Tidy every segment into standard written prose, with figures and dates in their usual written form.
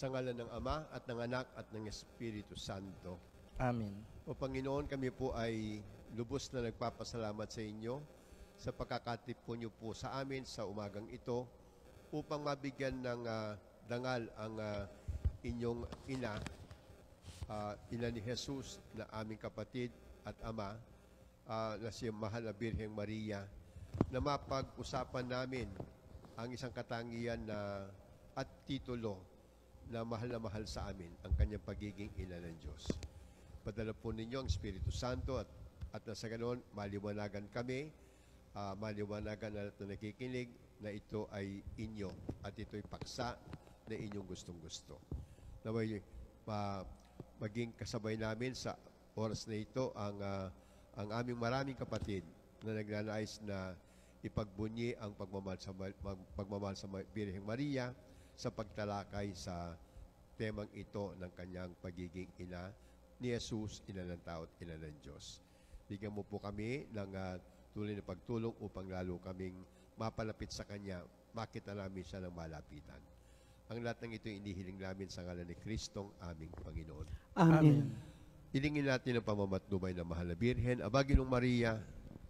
Sa ngalan ng Ama at ng Anak at ng Espiritu Santo. Amen. O Panginoon, kami po ay lubos na nagpapasalamat sa inyo sa pagkakatipo niyo po sa amin sa umagang ito upang mabigyan ng dangal ang inyong ina, ina ni Jesus na aming kapatid at ama, na si Mahal na Birheng Maria, na mapag-usapan namin ang isang katangian at titulo na mahal sa amin, ang kanyang pagiging ina ng Diyos. Padala po ninyo ang Espiritu Santo at sa ganoon, maliwanagan kami, maliwanagan na lahat na nakikinig na ito ay inyo at ito'y paksa na inyong gustong-gusto. Naway maging kasabay namin sa oras na ito ang aming maraming kapatid na nagnanais na ipagbunyi ang pagmamahal sa Birheng Maria sa pagtalakay sa temang ito ng kanyang pagiging ina ni Jesus, ina ng tao at ina ng Diyos. Bigyan mo po kami ng tuloy na pagtulong upang lalo kaming mapalapit sa Kanya, makita namin siya ng malapitan. Ang lahat ng ito inihiling namin sa ngalan ni Kristong aming Panginoon. Amen. Hilingin natin ang pamamatnubay ng Mahal na Birhen. Abaginong Maria,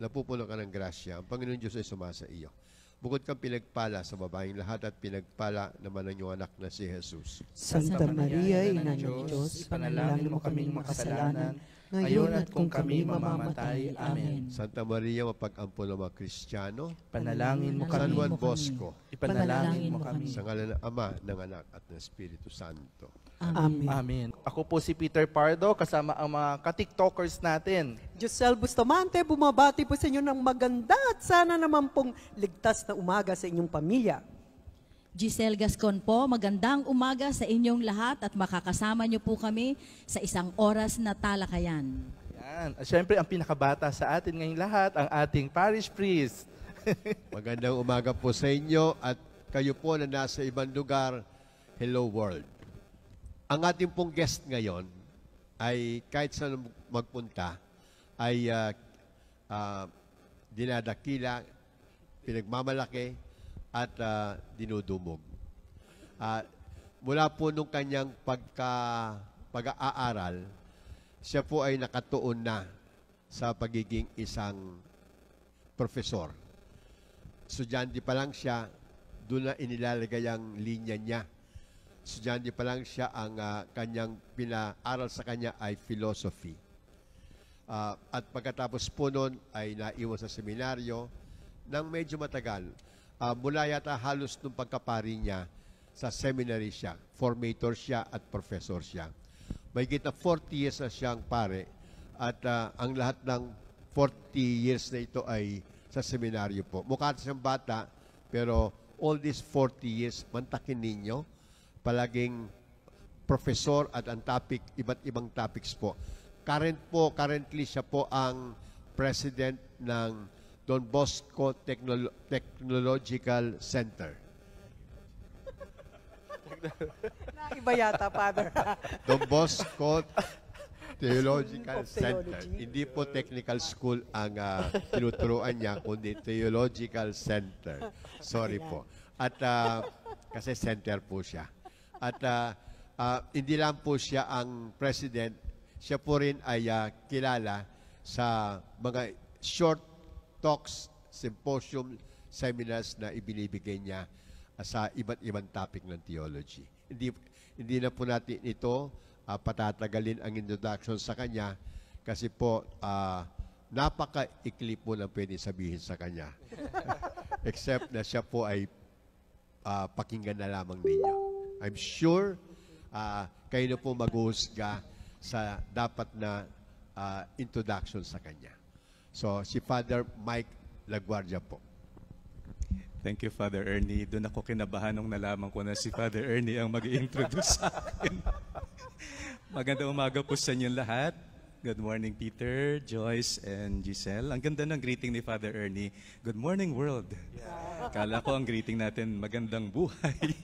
napupuno ka ng grasya. Ang Panginoon Diyos ay sumasa iyo. Bukod kang pinagpala sa babaeng lahat at pinagpala naman ang iyong anak na si Jesus. Santa Maria, Ina ng Diyos, ipanalangin mo kaming makasalanan, ngayon at kung kami mamamatay. Amen. Santa Maria, mapag-ampo ng mga Kristiyano, Panalangin mo kami. San Juan Bosco, Ipanalangin mo kami. sa ngalan ng Ama, ng Anak at ng Espiritu Santo. Amen. Amen. Ako po si Peter Pardo, kasama ang mga ka-tiktokers natin. Giselle Bustamante, bumabati po sa inyo ng maganda at sana naman pong ligtas na umaga sa inyong pamilya. Giselle Gascon po, magandang umaga sa inyong lahat at makakasama niyo po kami sa isang oras na talakayan. Yan. At syempre, ang pinakabata sa atin ngayong lahat, ang ating parish priest. Magandang umaga po sa inyo at kayo po na nasa ibang lugar, hello world. Ang ating pong guest ngayon ay kahit saan magpunta ay dinadakila, pinagmamalaki at dinudumog. Mula po nung kanyang pag-aaral, siya po ay nakatuon na sa pagiging isang profesor. Estudyante pa lang siya, doon na inilalagay ang linya niya. Estudyante pa lang siya, ang kanyang pinaaral sa kanya ay philosophy. At pagkatapos po noon ay naiwan sa seminaryo nang medyo matagal. Mula yata halos nung pagkapari niya, sa seminary siya, formator siya at professor siya. Mahigit na 40 years na siyang pare at ang lahat ng 40 years na ito ay sa seminaryo po. Mukha siyang bata, pero all these 40 years, mantakin ninyo, palaging professor at ang topic, iba't ibang topics po. Currently siya po ang president ng Don Bosco Technological Center. Naiba yata, Father. Don Bosco Theological Center. Hindi po technical school ang tinuturuan niya, kundi Theological Center. Sorry po. At kasi center po siya. At hindi lang po siya ang president, siya po rin ay kilala sa mga short talks, symposium, seminars na ibinibigay niya sa iba't ibang topic ng theology. Hindi na po natin ito patatagalin ang introduction sa kanya kasi po napaka-ikli po na pwede sabihin sa kanya. Except na siya po ay pakinggan na lamang ninyo. I'm sure kayo na po mag-uhusga sa dapat na introduction sa kanya. So, si Father Mike Laguardia po. Thank you, Father Ernie. Doon ako kinabahan nung nalaman ko na si Father Ernie ang mag-i-introduce sa akin. Magandang umaga po sa inyong lahat. Good morning, Peter, Joyce, and Giselle. Ang ganda ng greeting ni Father Ernie. Good morning, world. Kala ko ang greeting natin, magandang buhay.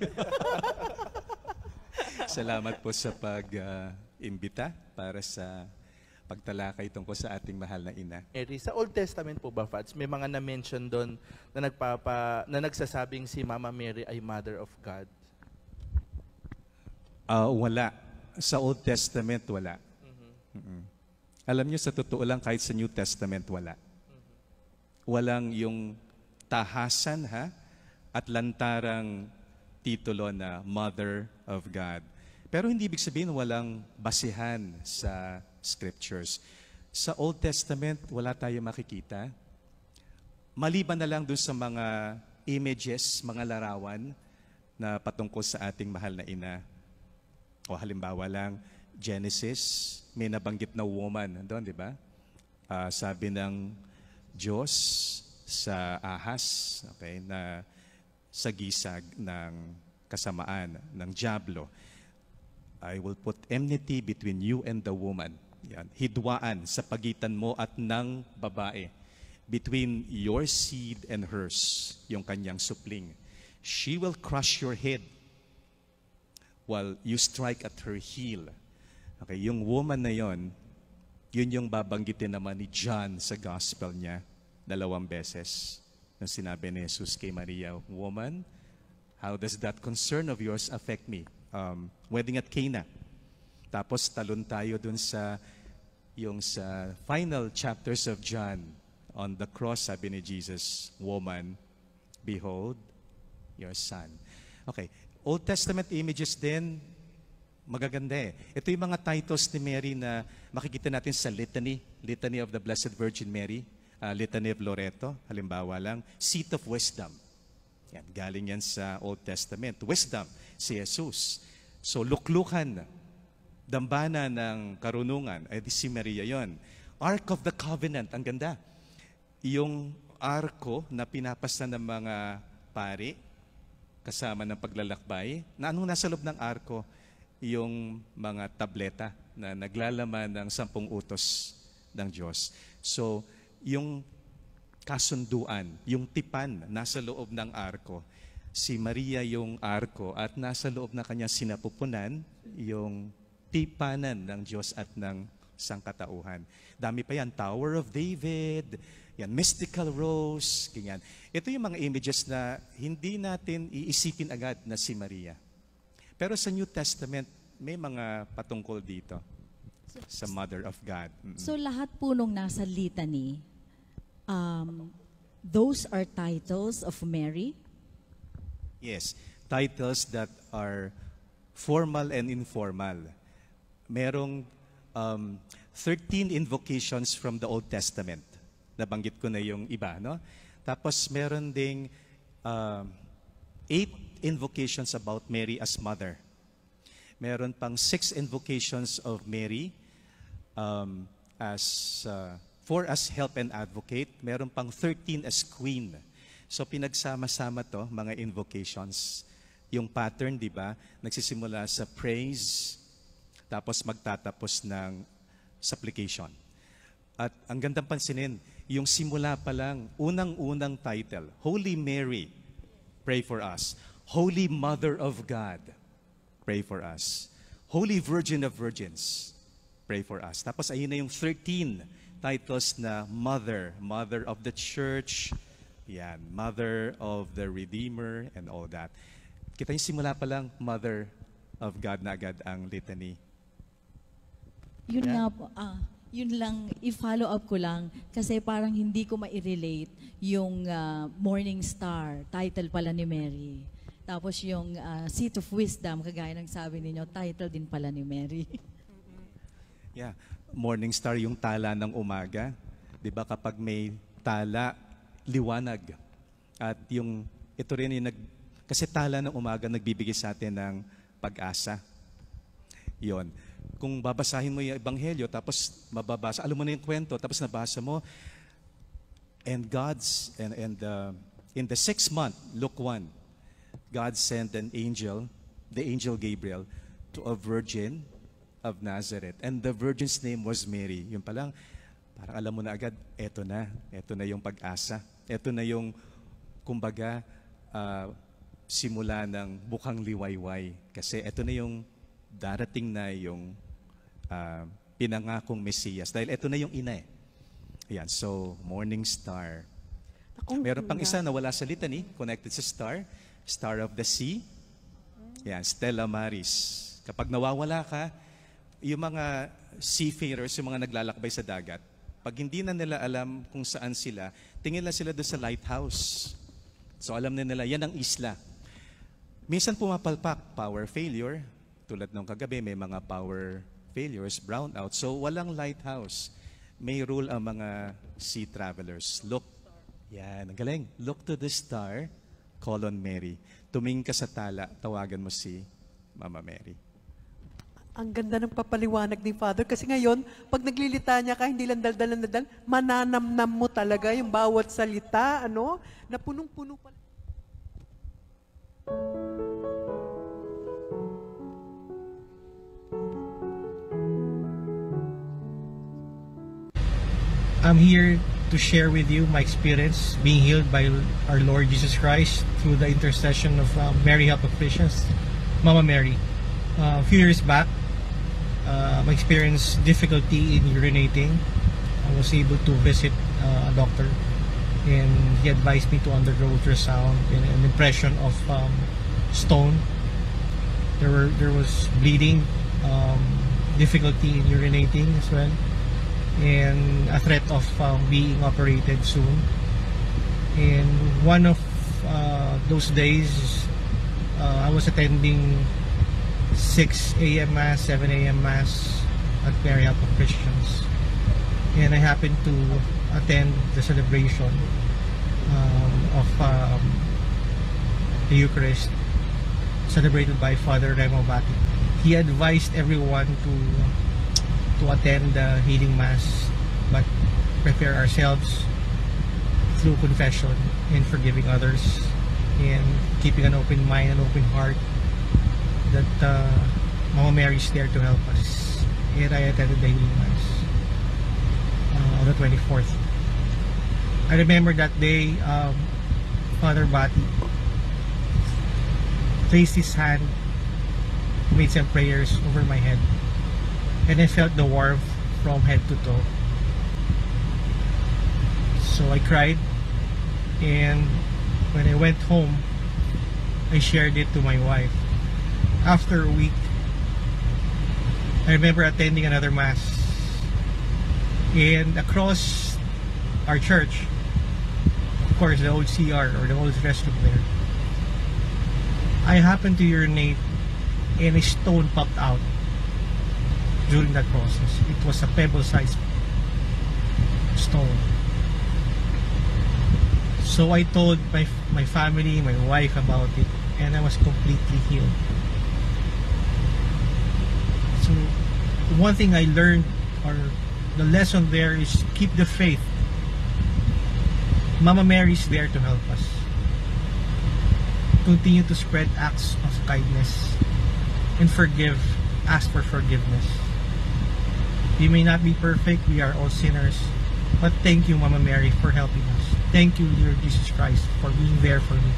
Salamat po sa pag-imbita para sa pagtalakay tungkol sa ating mahal na ina. Sa Old Testament po ba, Fads, may mga na-mention doon na nagsasabing si Mama Mary ay Mother of God? Wala. Sa Old Testament, wala. Mm-mm. Alam niyo, sa totoo lang, kahit sa New Testament, wala. Walang yung tahasan, at lantarang titulo na Mother of God. Pero hindi ibig sabihin walang basihan sa scriptures. Sa Old Testament, wala tayo makikita. Maliban na lang dun sa mga images, mga larawan na patungkol sa ating mahal na ina. O halimbawa lang, Genesis, may nabanggit na woman doon, di ba? Sabi ng Diyos sa ahas, okay, na sa gisag ng kasamaan, ng diablo, I will put enmity between you and the woman. Yan. Hidwaan sa pagitan mo at ng babae. Between your seed and hers, yung kanyang supling. She will crush your head while you strike at her heel. Okay, yung woman na yon, yun yung babanggitin naman ni John sa gospel niya 2 beses. Nung sinabi ni Jesus kay Maria, "Woman, how does that concern of yours affect me?" Wedding at Cana. Tapos talon tayo dun sa yung sa final chapters of John. On the cross, sabi ni Jesus, "Woman, behold your son." Okay, Old Testament images din, magaganda eh. Ito yung mga titles ni Mary na makikita natin sa litany, Litany of the Blessed Virgin Mary, Litany of Loreto, halimbawa lang, Seat of Wisdom. Yan, galing yan sa Old Testament. Wisdom, si Jesus. So, luklukan, dambana ng karunungan, ay di si Maria yon. Ark of the Covenant, ang ganda. Yung arko na pinapasa ng mga pari, kasama ng paglalakbay, na anong nasa loob ng arko? Yung mga tableta na naglalaman ng 10 utos ng Diyos. So, yung kasunduan, yung tipan nasa loob ng arko. Si Maria yung arko at nasa loob na kanyang sinapupunan yung tipanan ng Diyos at ng sangkatauhan. Dami pa yan, Tower of David, yan, mystical rose, ganyan. Ito yung mga images na hindi natin iisipin agad na si Maria. Pero sa New Testament, may mga patungkol dito sa Mother of God. So lahat po nung nasa litany, those are titles of Mary? Yes, titles that are formal and informal. Merong 13 invocations from the Old Testament. Nabanggit ko na yung iba, no? Tapos meron ding 8 invocations about Mary as mother. Meron pang 6 invocations of Mary for as help and advocate. Meron pang 13 as queen. So pinagsama-sama to, mga invocations. Yung pattern, di ba? Nagsisimula sa praise, tapos magtatapos ng supplication. At ang gandang pansinin, yung simula pa lang, unang-unang title, Holy Mary, pray for us. Holy Mother of God, pray for us. Holy Virgin of Virgins, pray for us. Tapos ayun na yung 13 titles na Mother, Mother of the Church, yan, Mother of the Redeemer, and all that. Kita yung simula pa lang, Mother of God na agad ang litany. Yun nga po, yun lang, i-follow up ko lang kasi parang hindi ko ma-relate yung Morning Star, title pala ni Mary. Tapos yung Seat of Wisdom, kagaya ng sabi ninyo, title din pala ni Mary. Yeah, Morning Star, yung tala ng umaga. 'Di ba kapag may tala, liwanag. At yung ito rin yung kasi tala ng umaga nagbibigay sa atin ng pag-asa. 'Yon. Kung babasahin mo yung ebanghelyo tapos mababasa, alam mo na yung kwento tapos nabasa mo, and in the 6th month, Luke 1, God sent an angel, the angel Gabriel, to a virgin of Nazareth. And the virgin's name was Mary. Yun pa lang, parang alam mo na agad, eto na yung pag-asa. Eto na yung, kumbaga, simula ng bukang liwayway. Kasi eto na yung darating na yung pinangakong Mesiyas. Dahil eto na yung ina eh. Ayan, so, Morning Star. Meron pang isa na wala sa litany, connected sa star. Star of the Sea. Yan, Stella Maris. Kapag nawawala ka, yung mga seafarers, yung mga naglalakbay sa dagat, pag hindi na nila alam kung saan sila, tingin lang sila doon sa lighthouse. So alam na nila, yan ang isla. Minsan pumapalpak, power failure. Tulad nung kagabi, may mga power failures, brownout. So walang lighthouse. May rule ang mga sea travelers. Look, yan, ang galing. Look to the star, call on Mary. Tumingin ka sa tala, tawagan mo si Mama Mary. Ang ganda ng papaliwanag ni Father. Kasi ngayon, pag naglilitanya ka, hindi lang dal, mananamnam mo talaga yung bawat salita, ano, na punong-puno pa. I'm here to share with you my experience being healed by our Lord Jesus Christ through the intercession of Mary Help of Christians, Mama Mary. A few years back, I experienced difficulty in urinating. I was able to visit a doctor, and he advised me to undergo ultrasound and an impression of stone. There was bleeding, difficulty in urinating as well, and a threat of being operated soon. And one of those days, I was attending 6 a.m. Mass, 7 a.m. Mass at Mary Help of Christians. And I happened to attend the celebration of the Eucharist celebrated by Father Remo Bati. He advised everyone to attend the healing Mass, but prepare ourselves through confession and forgiving others and keeping an open mind and open heart that Mama Mary is there to help us. And I attended the healing Mass on the 24th. I remember that day, Father Bati placed his hand, made some prayers over my head, and I felt the warmth from head to toe. So I cried, and when I went home, I shared it to my wife. After a week, I remember attending another Mass, and across our church, of course, the old CR or the old restroom there, I happened to urinate and a stone popped out during that process. It was a pebble-sized stone. So I told my family, my wife about it, and I was completely healed. So one thing I learned, or the lesson there, is keep the faith. Mama Mary is there to help us. Continue to spread acts of kindness and forgive. Ask for forgiveness. We may not be perfect, we are all sinners, but thank you, Mama Mary, for helping us. Thank you, Lord Jesus Christ, for being there for me.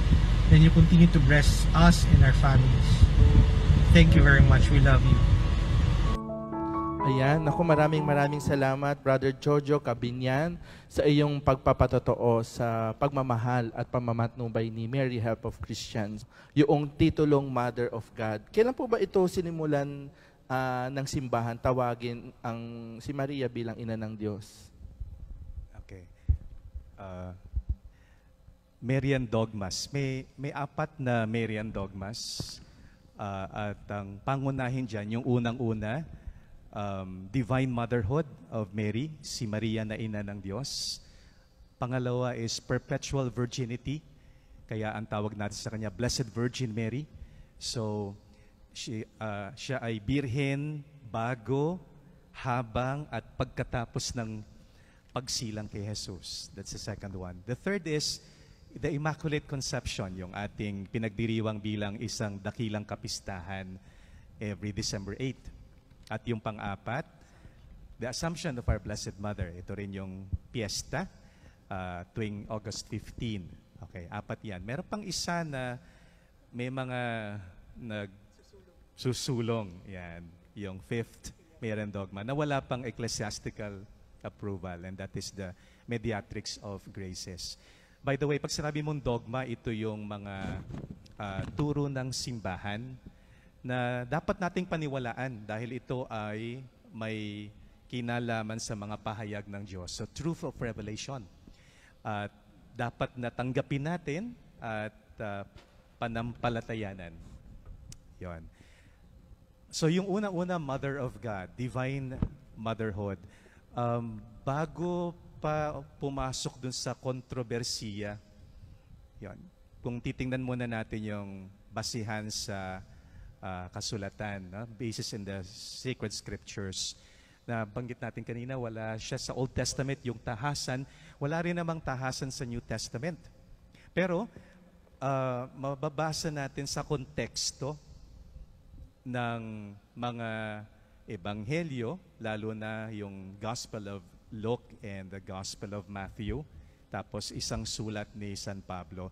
And you continue to bless us and our families. Thank you very much. We love you. Ayan, naku, maraming salamat, Brother Jojo Cabinyan, sa iyong pagpapatotoo sa pagmamahal at pamamatnubay ni Mary Help of Christians, yung titulong Mother of God. Kailan po ba ito sinimulan ng simbahan, tawagin si Maria bilang ina ng Diyos? Okay. Marian dogmas. May apat na Marian dogmas. At ang pangunahin dyan, yung unang-una, divine motherhood of Mary, si Maria na ina ng Diyos. Pangalawa is perpetual virginity, kaya ang tawag natin sa kanya Blessed Virgin Mary. So siya ay birhen bago, habang at pagkatapos ng pagsilang kay Jesus. That's the second one. The third is the Immaculate Conception, yung ating pinagdiriwang bilang isang dakilang kapistahan every December 8. At yung pang-apat, the Assumption of our Blessed Mother. Ito rin yung piyesta tuwing August 15. Okay, apat yan. Meron pang isa na may mga nagsusulong. Yan, yung fifth Marian dogma na wala pang ecclesiastical approval, and that is the Mediatrix of Graces. By the way, pag sinabi mong dogma, ito yung mga turo ng simbahan na dapat nating paniwalaan dahil ito ay may kinalaman sa mga pahayag ng Diyos. So, truth of revelation. At dapat natanggapin natin at panampalatayanan. Yon. So, yung una-una, Mother of God, divine motherhood. Bago pa pumasok dun sa kontrobersiya, yon. Kung titingnan muna natin yung basihan sa kasulatan, no? Basis in the sacred scriptures, na banggit natin kanina, wala siya sa Old Testament, yung tahasan, wala rin namang tahasan sa New Testament. Pero, mababasa natin sa konteksto ng mga ebanghelyo, lalo na yung Gospel of Luke and the Gospel of Matthew, tapos isang sulat ni San Pablo,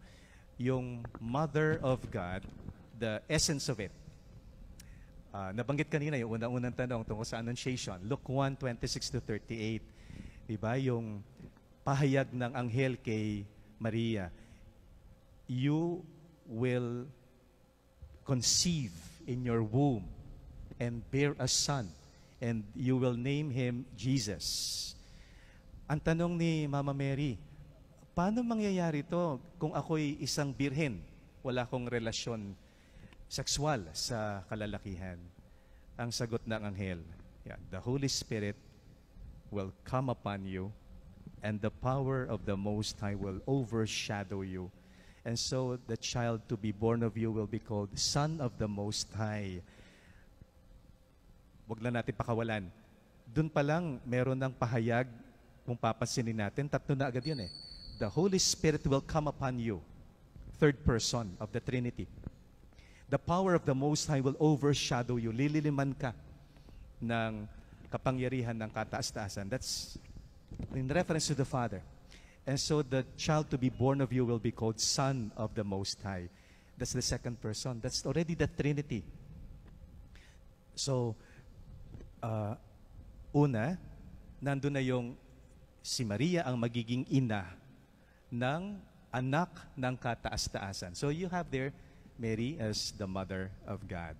yung Mother of God, the essence of it. Nabanggit kanina yung unang-unang tanong tungkol sa Annunciation, Luke 1:26-38. Diba? Yung pahayag ng anghel kay Maria, you will conceive in your womb and bear a son, and you will name him Jesus. Ang tanong ni Mama Mary, paano mangyayari to kung ako'y isang birhen, wala akong relasyon sexual sa kalalakihan? Ang sagot ng anghel, the Holy Spirit will come upon you, and the power of the Most High will overshadow you. And so the child to be born of you will be called Son of the Most High. Huwag na natin pakawalan. Doon pa lang, meron ng pahayag, kung papansinin natin, tatlo na agad yun eh. The Holy Spirit will come upon you. Third person of the Trinity. The power of the Most High will overshadow you. Lililiman ka ng kapangyarihan ng kataas-taasan. That's in reference to the Father. And so the child to be born of you will be called Son of the Most High. That's the second person. That's already the Trinity. So, una, nandun na yung si Maria ang magiging ina ng anak ng kataas-taasan. So you have there Mary as the Mother of God.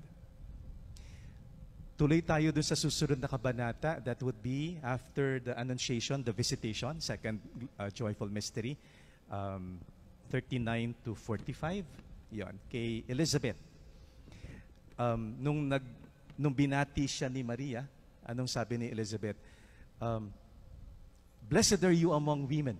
Tuloy tayo dun sa susunod na kabanata. That would be after the Annunciation, the Visitation, second joyful mystery, 39-45. Yon, kay Elizabeth. Nung binati siya ni Maria, anong sabi ni Elizabeth? Blessed are you among women,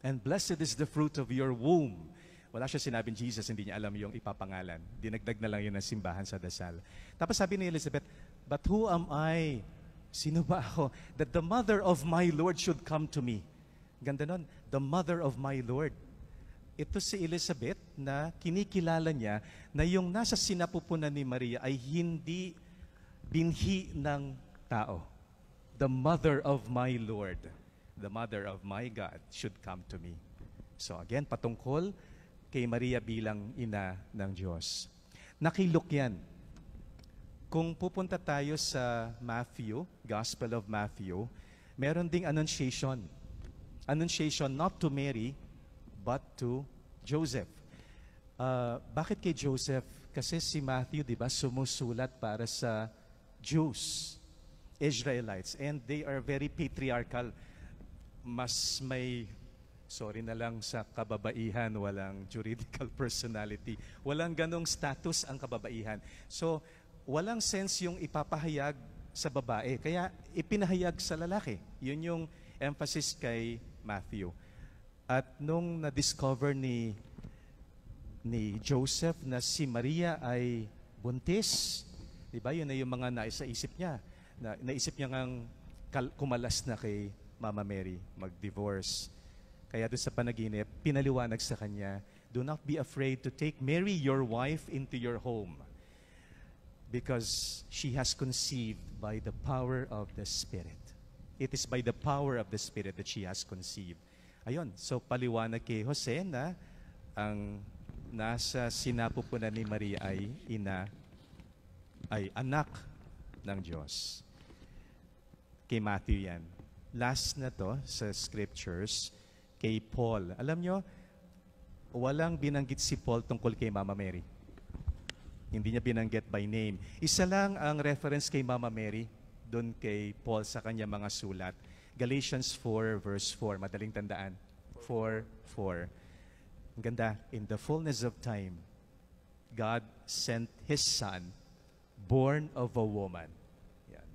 and blessed is the fruit of your womb. Wala siya sinabing Jesus, hindi niya alam yung ipapangalan. Dinagdag na lang yun ng simbahan sa dasal. Tapos sabi ni Elizabeth, but who am I? Sino ba ako? That the mother of my Lord should come to me. Ganda nun, the mother of my Lord. Ito si Elizabeth na kinikilala niya na yung nasa sinapupunan ni Maria ay hindi binhi ng tao. The mother of my Lord, the mother of my God should come to me. So again, patungkol kay Maria bilang ina ng Diyos. Nakilok yan. Kung pupunta tayo sa Matthew, Gospel of Matthew, meron ding annunciation. Annunciation not to Mary, but to Joseph. Bakit kay Joseph? Kasi si Matthew, di ba, sumusulat para sa Jews, Israelites, and they are very patriarchal. Mas may, sorry na lang sa kababaihan, walang juridical personality. Walang ganong status ang kababaihan. So, walang sense yung ipapahayag sa babae. Kaya, ipinahayag sa lalaki. Yun yung emphasis kay Matthew. At nung na-discover ni Joseph na si Maria ay buntis, di ba? Yun na yung mga naisip niya. Naisip niya ngang kumalas na kay Mama Mary, mag-divorce. Kaya doon sa panaginip, pinaliwanag sa kanya, do not be afraid to take Mary, your wife, into your home, because she has conceived by the power of the Spirit. It is by the power of the Spirit that she has conceived. Ayun, so paliwanag kay Jose na ang nasa sinapupunan ni Maria ay anak ng Diyos. Kay Matthew yan. Last na to sa scriptures, kay Paul. Alam nyo, walang binanggit si Paul tungkol kay Mama Mary. Hindi niya binanggit by name. Isa lang ang reference kay Mama Mary, doon kay Paul sa kanya mga sulat. Galatians 4 verse 4, madaling tandaan. 4:4. Ang ganda, in the fullness of time, God sent His Son, born of a woman. Yan.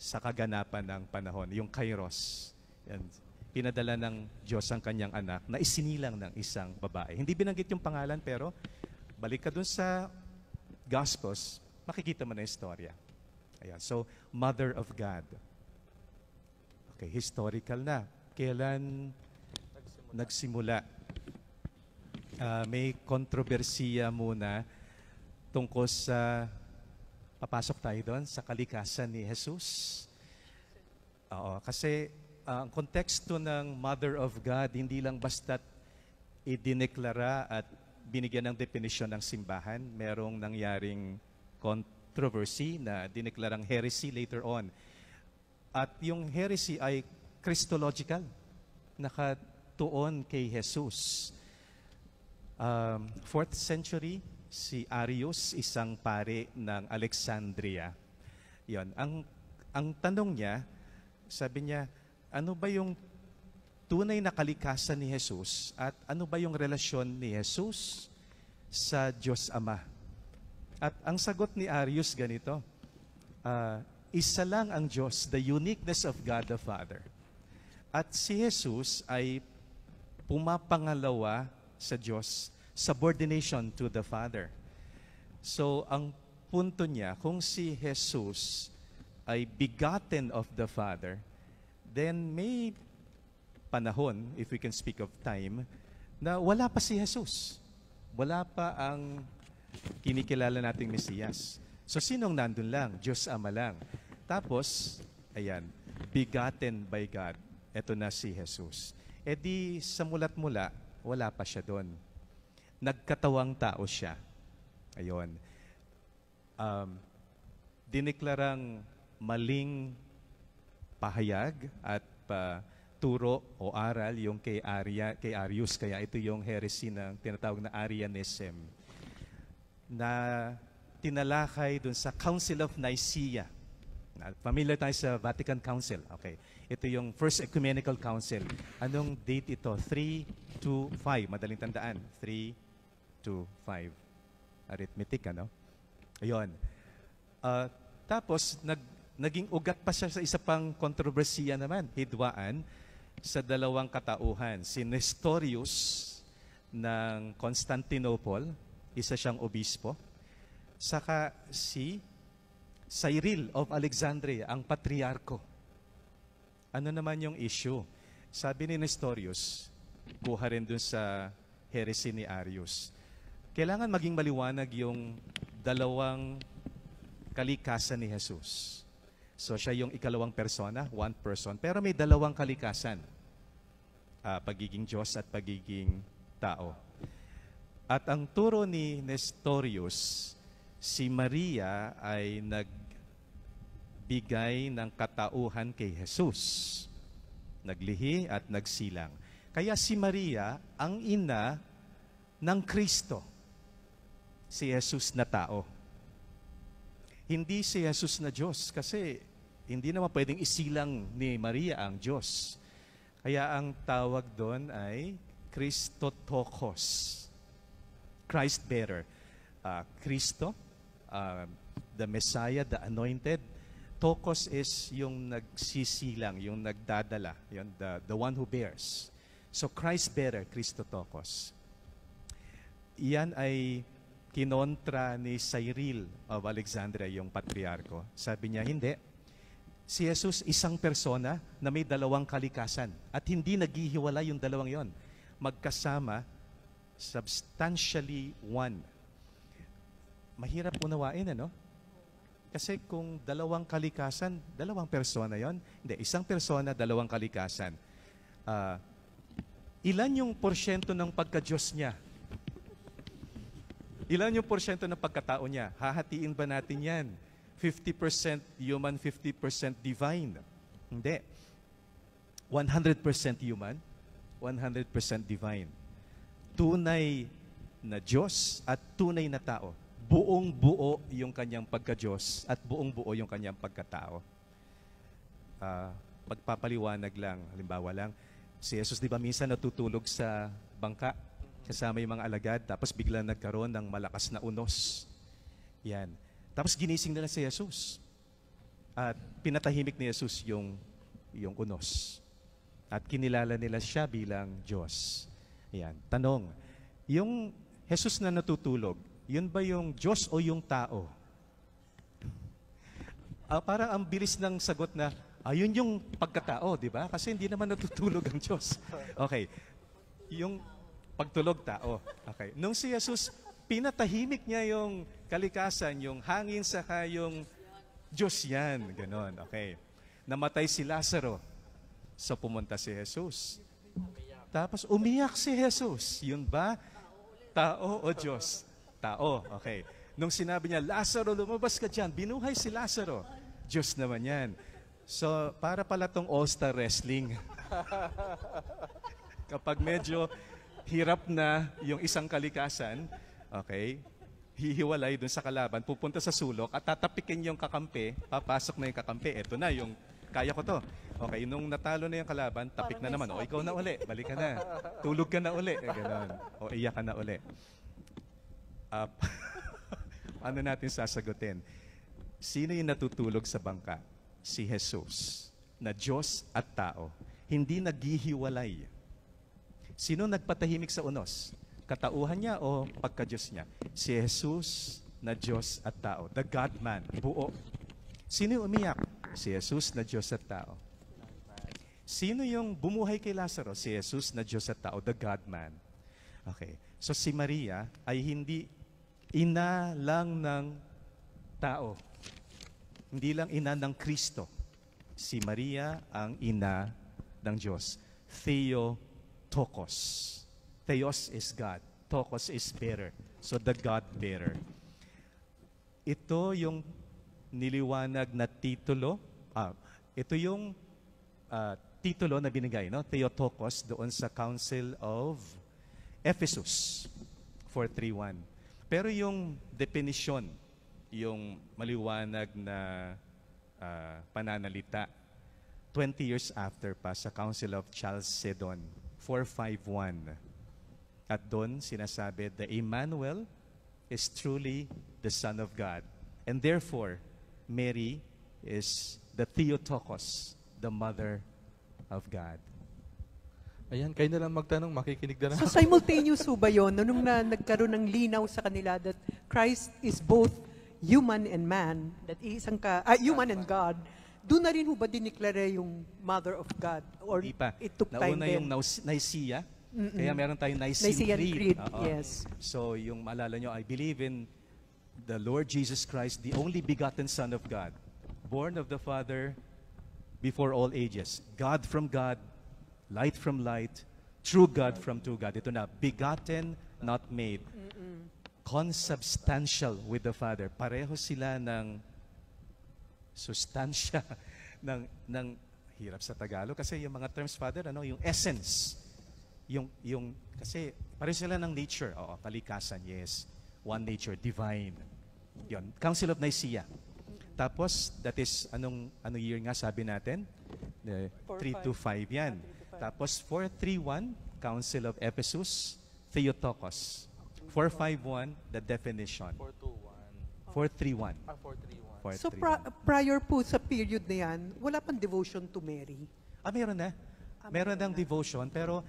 Sa kaganapan ng panahon, yung Kairos. Yan. Pinadala ng Diyos ang kanyang anak na isinilang ng isang babae. Hindi binanggit yung pangalan, pero balik ka dun sa Gospels, makikita mo na yung istorya. Ayan. So, Mother of God. Okay, historical na. Kailan nagsimula? May kontrobersiya muna tungkol sa, papasok tayo doon, sa kalikasan ni Jesus. Oo, kasi ang konteksto ng Mother of God, hindi lang basta't idineklara at binigyan ng definisyon ng simbahan. Merong nangyaring controversy na dineklarang heresy later on. At yung heresy ay Christological, nakatuon kay Jesus. 4th century, si Arius, isang pare ng Alexandria. Yon. Ang tanong niya, sabi niya, ano ba yung tunay na kalikasan ni Jesus at ano ba yung relasyon ni Jesus sa Diyos Ama? At ang sagot ni Arius ganito, isa lang ang Diyos, the uniqueness of God the Father. At si Jesus ay pumapangalawa sa Diyos, subordination to the Father. So, ang punto niya, kung si Jesus ay begotten of the Father, then may panahon, if we can speak of time, na wala pa si Jesus. Wala pa ang kinikilala nating Mesiyas. So, sinong nandun lang? Diyos Ama lang. Tapos, ayan, begotten by God. Ito na si Jesus. E di, sa mulat-mula, wala pa siya doon. Nagkatawang tao siya. Ayun. Dineklarang maling pahayag at turo o aral yung kay Arius. Kaya ito yung heresy ng tinatawag na Arianism na tinalakay dun sa Council of Nicaea. Familiar tayo sa Vatican Council. Okay. Ito yung First Ecumenical Council. Anong date ito? 325. Madaling tandaan. 325. Arithmetic, ano? Ayun. Tapos, naging ugat pa siya sa isa pang kontrobersiya naman. Hidwaan sa dalawang katauhan. Si Nestorius ng Constantinople, isa siyang obispo. Saka si Cyril of Alexandria, ang patriarko. Ano naman yung issue? Sabi ni Nestorius, kuha rin dun sa heresy ni Arius. Kailangan maging maliwanag yung dalawang kalikasan ni Jesus. So siya yung ikalawang persona, one person, pero may dalawang kalikasan. Pagiging Diyos at pagiging tao. At ang turo ni Nestorius, si Maria ay nagbigay ng katauhan kay Jesus. Naglihi at nagsilang. Kaya si Maria ang ina ng Kristo. Si Jesus na tao. Hindi si Jesus na Diyos kasi hindi naman pwedeng isilang ni Maria ang Diyos. Kaya ang tawag doon ay Christotokos. Christ-bearer. Kristo, the Messiah, the Anointed. Tokos is yung nagsisilang, yung nagdadala, yung the one who bears. So Christ-bearer, Christotokos. Iyan ay kinontra ni Cyril of Alexandria, yung patriarko. Sabi niya, hindi. Si Jesus, isang persona na may dalawang kalikasan. At hindi naghihiwala yung dalawang yon. Magkasama, substantially one. Mahirap unawain, ano? Kasi kung dalawang kalikasan, dalawang persona yon. Hindi, isang persona, dalawang kalikasan. Ilan yung porsyento ng pagka-Diyos niya? Ilan yung porsyento ng pagkatao niya? Hahatiin ba natin yan? 50% human, 50% divine? Hindi. 100% human, 100% divine. Tunay na Diyos at tunay na tao. buong-buo yung kanyang pagka-Diyos at buong-buo yung kanyang pagkatao. Pagpapaliwanag lang, halimbawa lang, si Jesus di ba minsan natutulog sa bangka kasama yung mga alagad, tapos biglang nagkaroon ng malakas na unos. Yan. Tapos ginising nila si Jesus. At pinatahimik ni Jesus yung unos. At kinilala nila siya bilang Diyos. Yan. Tanong, yung Jesus na natutulog, yun ba yung Diyos o yung tao? Parang ang bilis ng sagot na, yun yung pagkatao, di ba? Kasi hindi naman natutulog ang Diyos. Okay. Yung pagtulog, tao. Okay. Nung si Jesus, pinatahimik niya yung kalikasan, yung hangin saka yung Diyos yan. Ganon. Okay. Namatay si Lazaro. So pumunta si Jesus. Tapos umiyak si Jesus. Yun ba? Tao o Diyos? Tao. Okay. Nung sinabi niya, Lazaro, lumabas ka dyan. Binuhay si Lazaro. Diyos naman yan. So, para pala tong all-star wrestling. Kapag medyo hirap na yung isang kalikasan, okay, hihiwalay dun sa kalaban, pupunta sa sulok at tatapikin yung kakampi, papasok na yung kakampi. Eto na, yung kaya ko to. Okay, nung natalo na yung kalaban, tapik na naman. O, ikaw na uli, balik ka na. Tulog ka na uli. Ganon. O, iyak ka na uli. Ano natin sasagutin? Sino yung natutulog sa bangka? Si Jesus, na Diyos at tao. Hindi naghihiwalay. Sino nagpatahimik sa unos? Katauhan niya o pagka-Diyos niya? Si Jesus na Diyos at tao. The God-man, buo. Sino yung umiyak? Si Jesus na Diyos at tao. Sino yung bumuhay kay Lazaro? Si Jesus na Diyos at tao. The God-man. Okay. So si Maria ay hindi ina lang ng tao. Hindi lang ina ng Kristo. Si Maria ang ina ng Diyos. Theotokos. Theos is God. Tokos is bearer. So the God-bearer. Ito yung niliwanag na titulo. Ito yung titulo na binigay, no? Theotokos doon sa Council of Ephesus 431. Pero yung definition, yung maliwanag na pananalita, 20 years after pa sa Council of Chalcedon 451. At doon sinasabi, the Emmanuel is truly the Son of God. And therefore, Mary is the Theotokos, the Mother of God. Ayan, kayo na lang magtanong, makikinig na So simultaneous ho ba yun? Nung nagkaroon ng linaw sa kanila that Christ is both human and man, that isang human and God, doon na rin ho ba dineclare yung Mother of God? Or Hindi pa. it took time Nauna din? yung Nicaea. Kaya meron tayong Nicene Nicene Creed. Creed, Oo. yes. So yung maalala nyo, I believe in the Lord Jesus Christ, the only begotten Son of God, born of the Father before all ages. God from God, light from light, true God from true God. Ito na, begotten, not made. Consubstantial with the Father. Pareho sila ng sustansya ng hirap sa Tagalog kasi yung mga terms, Father, yung essence. Yung kasi pareho sila ng nature. Oo, kalikasan, yes. One nature, divine. Yun, Council of Nicaea. Tapos, that is, ano year nga sabi natin? 325 yan. Tapos, 431, Council of Ephesus, Theotokos. 451, the definition. 431. 431. So prior po sa period na yan, wala pang devotion to Mary? Meron na. Meron ng devotion, pero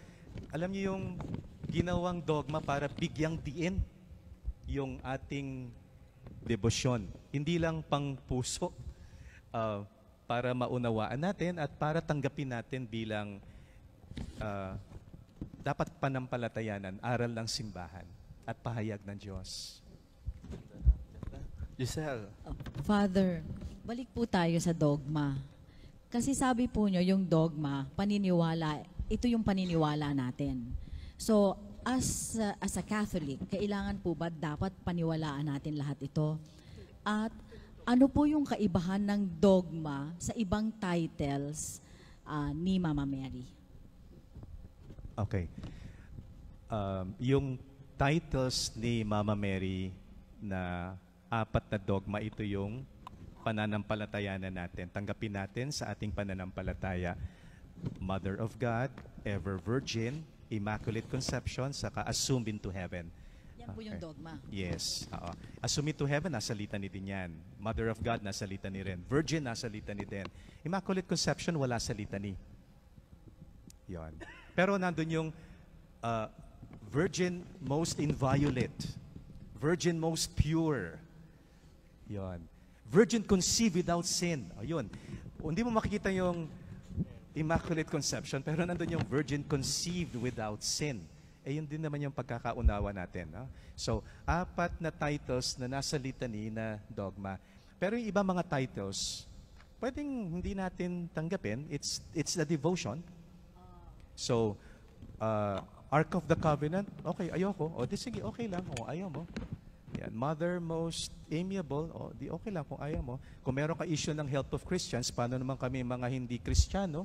alam niyo yung ginawang dogma para bigyang diin yung ating debosyon. Hindi lang pang puso, para maunawaan natin at para tanggapin natin bilang dapat panampalatayanan, aral ng simbahan at pahayag ng Diyos. Giselle. Father, balik po tayo sa dogma. Kasi sabi po nyo, yung dogma, paniniwala, ito yung paniniwala natin. So, as a Catholic, kailangan po ba dapat paniwalaan natin lahat ito? At ano po yung kaibahan ng dogma sa ibang titles ni Mama Mary? Okay. Yung titles ni Mama Mary, na apat na dogma. Ito yung pananampalatayanan natin. Tanggapin natin sa ating pananampalataya. Mother of God, ever virgin, immaculate conception, saka assumed into heaven. Yan po yung dogma. Yes. Assumed into heaven, nasa litany din yan. Mother of God, nasa litany rin. Virgin, nasa litany din. Immaculate conception, wala sa litany. Yon. Pero nandun yung virgin most inviolate. Virgin most pure. Yon. Virgin conceived without sin. Ayun. Hindi mo makikita yung Immaculate Conception, pero nandun yung Virgin conceived without sin. Yun din naman yung pagkakaunawa natin. No? So, apat na titles na nasa litany na dogma. Pero yung iba mga titles, pwedeng hindi natin tanggapin. It's the devotion. So, Ark of the Covenant, okay, ayoko. O, di sige, okay lang. O, ayaw mo. Yan. Mother most amiable, o di okay lang kung ayaw mo. Kung meron ka issue ng help of Christians, paano naman kami mga hindi Kristiyano?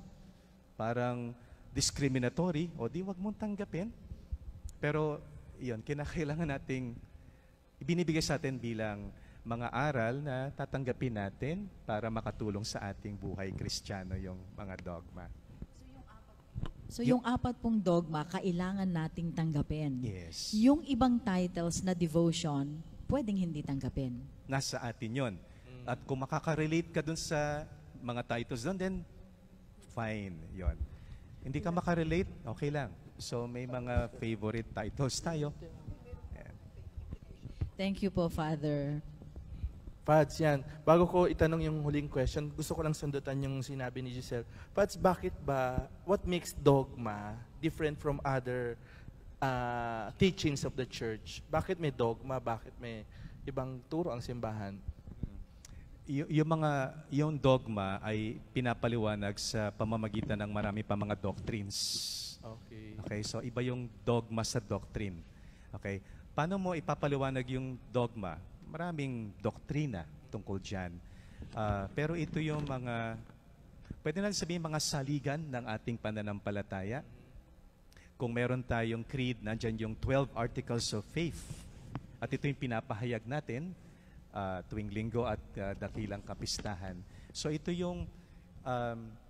Parang discriminatory, o di wag mong tanggapin. Pero yun, kinakailangan nating ibinibigay sa atin bilang mga aral na tatanggapin natin para makatulong sa ating buhay Kristiyano yung mga dogma. So yung apat pong dogma, kailangan nating tanggapin. Yes. Yung ibang titles na devotion, pwedeng hindi tanggapin. Nasa atin yon. At kung makaka-relate ka dun sa mga titles doon, then fine, yon. Hindi ka makarelate, okay lang. So may mga favorite titles tayo. Yan. Thank you po, Father. Pads, yan. Bago ko itanong yung huling question, gusto ko lang sundutan yung sinabi ni Giselle. Pads, bakit ba, what makes dogma different from other teachings of the church? Bakit may dogma? Bakit may ibang turo ang simbahan? Yung dogma ay pinapaliwanag sa pamamagitan ng marami pa mga doctrines. Okay, so iba yung dogma sa doctrine. Okay, paano mo ipapaliwanag yung dogma? Maraming doktrina tungkol dyan. Pero ito yung mga, pwede natin sabihin mga saligan ng ating pananampalataya. Kung meron tayong creed, nandyan yung 12 articles of faith. At ito yung pinapahayag natin tuwing linggo at dakilang kapistahan. So ito yung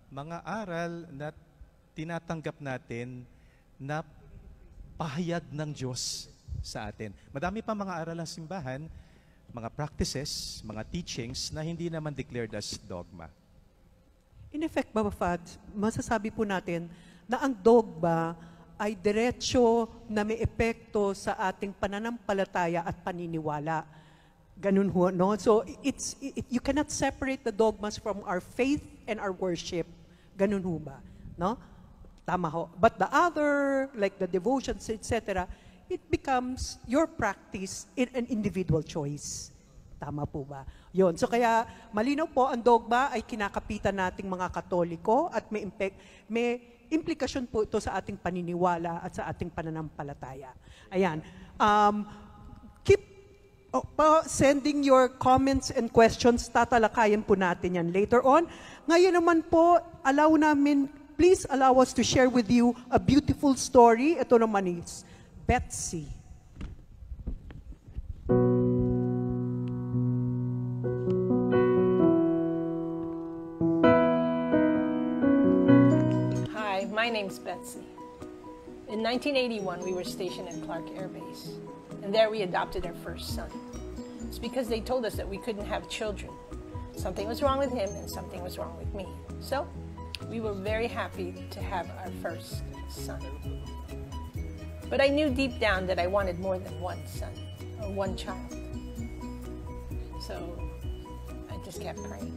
mga aral na tinatanggap natin na pahayag ng Diyos sa atin. Madami pa mga aral ng simbahan, mga practices, mga teachings na hindi naman declared as dogma. In effect, Baba Fad, masasabi po natin na ang dogma ay diretsyo na may epekto sa ating pananampalataya at paniniwala. Ganun ho, no? So, you cannot separate the dogmas from our faith and our worship. Ganun ho ba? No? Tama ho. But the other, like the devotions, etc., it becomes your practice in an individual choice. Tama po ba? Yun. So kaya malinaw po, ang dogma ay kinakapitan nating mga Katoliko at may implikasyon po ito sa ating paniniwala at sa ating pananampalataya. Ayan. Keep sending your comments and questions. Tatalakayan po natin yan later on. Ngayon naman po, please allow us to share with you a beautiful story. Ito naman is Betsy. Hi, my name's Betsy. In 1981, we were stationed at Clark Air Base, and there we adopted our first son. It's because they told us that we couldn't have children. Something was wrong with him, and something was wrong with me. So, we were very happy to have our first son. But I knew deep down that I wanted more than one son, or one child. So I just kept praying.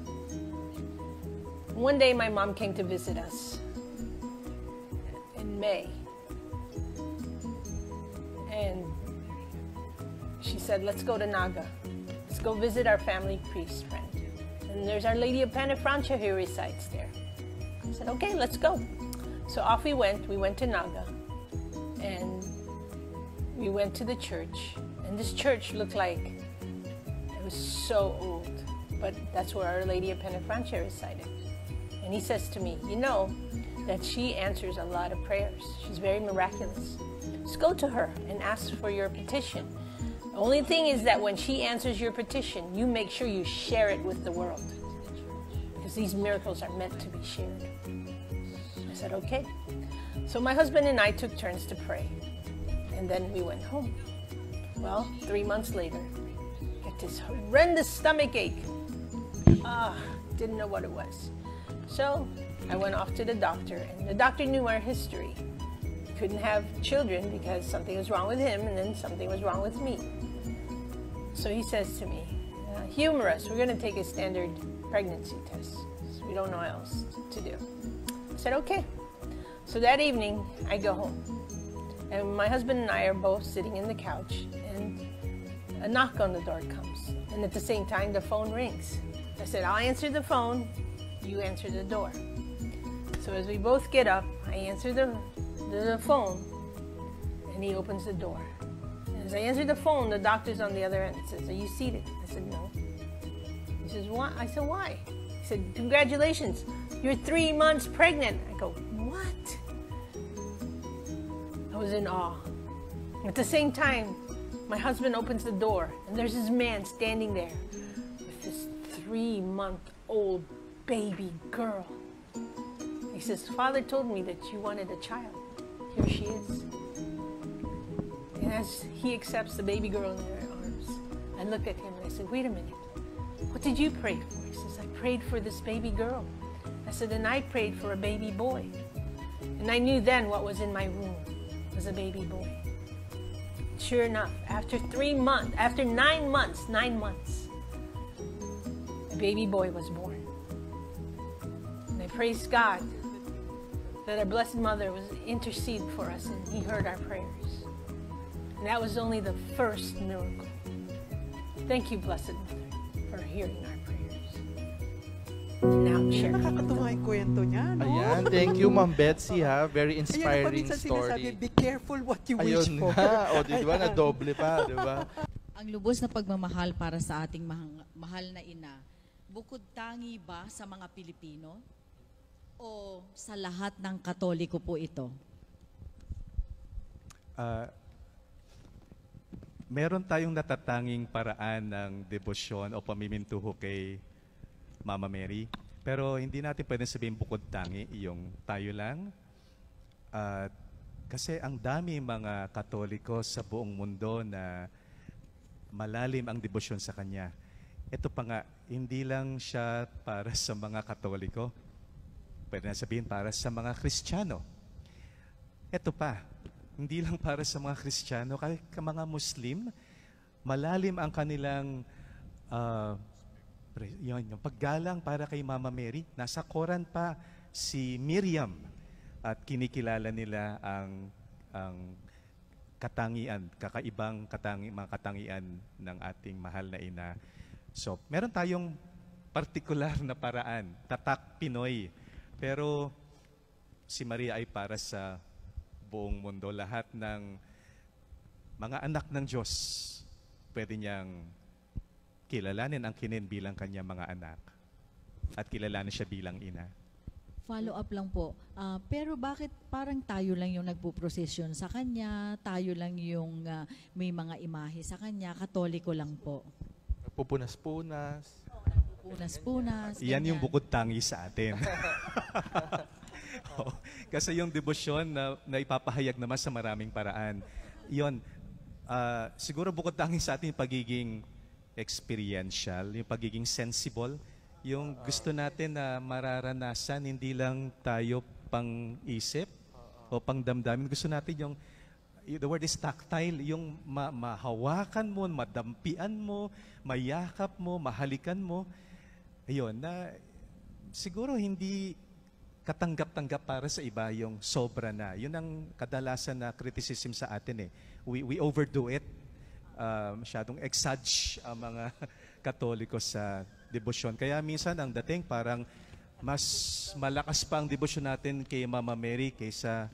One day my mom came to visit us in May. And she said, let's go to Naga. Let's go visit our family priest friend. And there's Our Lady of Penafrancia who resides there. I said, okay, let's go. So off we went to Naga. And we went to the church, and this church looked like it was so old, but that's where Our Lady of Penafrancia resided. And he says to me, you know that she answers a lot of prayers. She's very miraculous. Just go to her and ask for your petition. The only thing is that when she answers your petition, you make sure you share it with the world. Because these miracles are meant to be shared. I said, okay. So my husband and I took turns to pray. And then we went home. Well, 3 months later, I got this horrendous stomach ache. Didn't know what it was. So I went off to the doctor, and the doctor knew our history. Couldn't have children because something was wrong with him, and then something was wrong with me. So he says to me, humor us, we're going to take a standard pregnancy test. So we don't know what else to do. I said, okay. So that evening, I go home. And my husband and I are both sitting in the couch, and a knock on the door comes. And at the same time, the phone rings. I said, I'll answer the phone, you answer the door. So as we both get up, I answer the phone, and he opens the door. And as I answer the phone, the doctor's on the other end. He says, are you seated? I said, no. He says, why? I said, why? He said, congratulations, you're 3 months pregnant. I go, what? I was in awe. At the same time, my husband opens the door, and there's this man standing there with this 3-month-old baby girl. He says, Father told me that you wanted a child. Here she is. And as he accepts the baby girl in their arms, I look at him and I said, wait a minute. What did you pray for? He says, I prayed for this baby girl. I said, and I prayed for a baby boy. And I knew then what was in my womb was a baby boy. Sure enough, after 9 months, a baby boy was born. And I praise God that our Blessed Mother was intercede for us, and He heard our prayers. And that was only the first miracle. Thank you, Blessed Mother, for hearing our prayers. And now, share. Nakakatuwa yung kwento niya, no? Ayan, thank you, Ma'am Betsy, ha? Very Ayan, inspiring paminsan sinasabi, story. be careful what you wish Ayun for. nga, o di ba, na doble pa, di ba? Ang lubos na pagmamahal para sa ating mahal na ina, bukod tangi ba sa mga Pilipino o sa lahat ng Katoliko po ito? Meron tayong natatanging paraan ng debosyon o pamimintuho kay Mama Mary. Pero hindi natin pwedeng sabihin bukod tangi, yung tayo lang. Kasi ang dami mga Katoliko sa buong mundo na malalim ang debosyon sa Kanya. Ito pa nga, hindi lang siya para sa mga Katoliko. Pwede na sabihin para sa mga Kristiyano. Ito pa, hindi lang para sa mga Kristiyano, kahit mga Muslim, malalim ang kanilang yung paggalang para kay Mama Mary. Nasa Quran pa si Miriam at kinikilala nila ang katangian, kakaibang mga katangian ng ating mahal na ina. So, meron tayong partikular na paraan, tatak Pinoy. Pero si Maria ay para sa buong mundo. Lahat ng mga anak ng Diyos, pwede niyang kilalanin ang kinin bilang kanyang mga anak at kilalanin siya bilang ina. Follow up lang po. Pero bakit parang tayo lang yung nagpuprosesyon sa kanya, tayo lang yung may mga imahe sa kanya, Katoliko lang po? Pupunas-punas. Punas-punas. Yan yung ganyan. bukod tangi sa atin. Kasi yung debosyon na ipapahayag naman sa maraming paraan, yun, siguro bukod tangi sa atin yung pagiging experiential, yung pagiging sensible, yung gusto natin na mararanasan, hindi lang tayo pang-isip o pang-damdamin. Gusto natin yung, the word is tactile, yung mahawakan mo, madampian mo, mayakap mo, mahalikan mo. Ayun, na siguro hindi katanggap-tanggap para sa iba yung sobra na. Yun ang kadalasan na criticism sa atin eh. We overdo it. Masyadong exage ang mga Katoliko sa debosyon. Kaya minsan ang dating parang mas malakas pa ang debosyon natin kay Mama Mary kaysa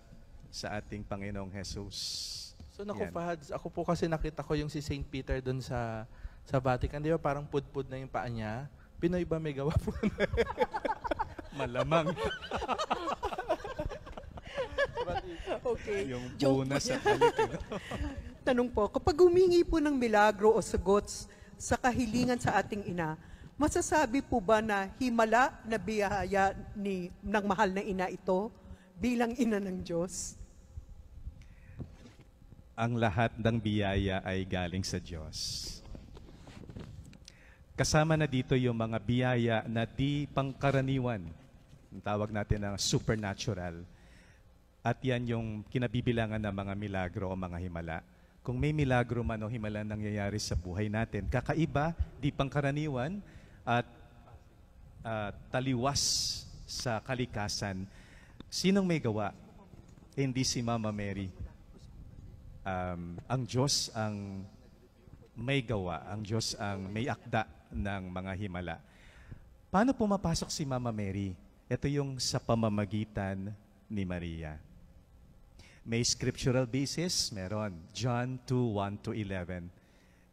sa ating Panginoong Jesus. So naku, Fahads, ako po kasi nakita ko yung si St. Peter doon sa Vatican. Di ba parang pudpud na yung paa niya? Pinoy ba may gawa po na? Malamang. Okay. Yung Joke puna po sa yan. balik. Tanong po, kapag humingi po ng milagro o sagot sa kahilingan sa ating ina, masasabi po ba na himala na biyaya ng mahal na ina ito bilang ina ng Diyos? Ang lahat ng biyaya ay galing sa Diyos. Kasama na dito yung mga biyaya na di pangkaraniwan. Ang tawag natin na supernatural. At yan yung kinabibilangan ng mga milagro o mga himala. Kung may milagro man o himala nangyayari sa buhay natin, kakaiba, di pangkaraniwan, at taliwas sa kalikasan, sinong may gawa? Hindi si Mama Mary. Ang Diyos ang may gawa, ang Diyos ang may akda ng mga himala. Paano pumapasok si Mama Mary? Ito yung sa pamamagitan ni Maria. May scriptural basis, meron. John 2:1-11.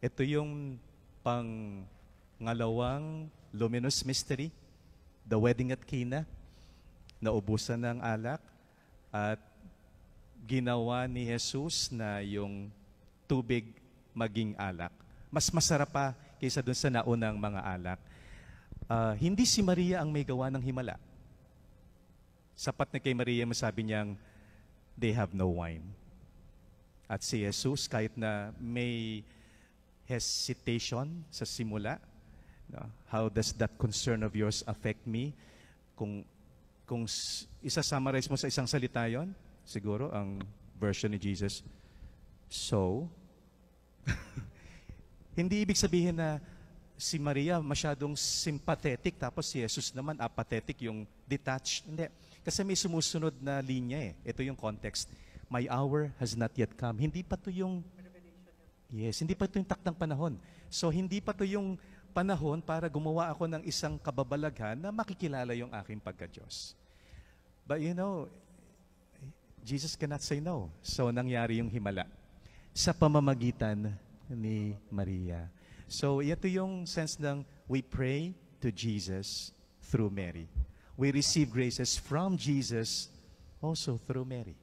Ito yung pangalawang luminous mystery, the wedding at Cana, naubusan ng alak, at ginawa ni Jesus na yung tubig maging alak. Mas masarap pa kaysa dun sa naunang mga alak. Hindi si Maria ang may gawa ng himala. Sapat na kay Maria, masabi niyang, they have no wine. At si Jesus, kahit na may hesitation sa simula, how does that concern of yours affect me? Kung isa-summarize mo sa isang salita yon, siguro ang version ni Jesus, so, hindi ibig sabihin na si Maria masyadong sympathetic, tapos si Jesus naman apathetic, yung detached. Hindi. Kasi may sumusunod na linya eh. Ito yung context. My hour has not yet come. Hindi pa to yung, yes, hindi pa to yung takdang panahon. So, hindi pa to yung panahon para gumawa ako ng isang kababalaghan na makikilala yung aking pagka-Diyos. But you know, Jesus cannot say no. So, nangyari yung himala sa pamamagitan ni Maria. So, ito yung sense ng we pray to Jesus through Mary. We receive graces from Jesus also through Mary.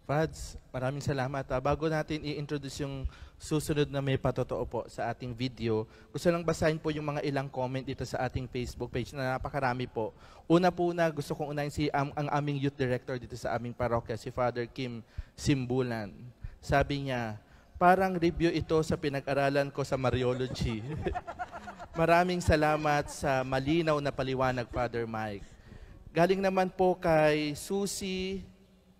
Fads, maraming salamat. Bago natin i-introduce yung susunod na may patotoo po sa ating video, gusto lang basahin po yung mga ilang comment dito sa ating Facebook page na napakarami po. Una po na gusto kong unahin ang aming youth director dito sa aming parokya, si Father Kim Simbulan. Sabi niya, parang review ito sa pinag-aralan ko sa Mariology. Maraming salamat sa malinaw na paliwanag, Father Mike. Galing naman po kay Susie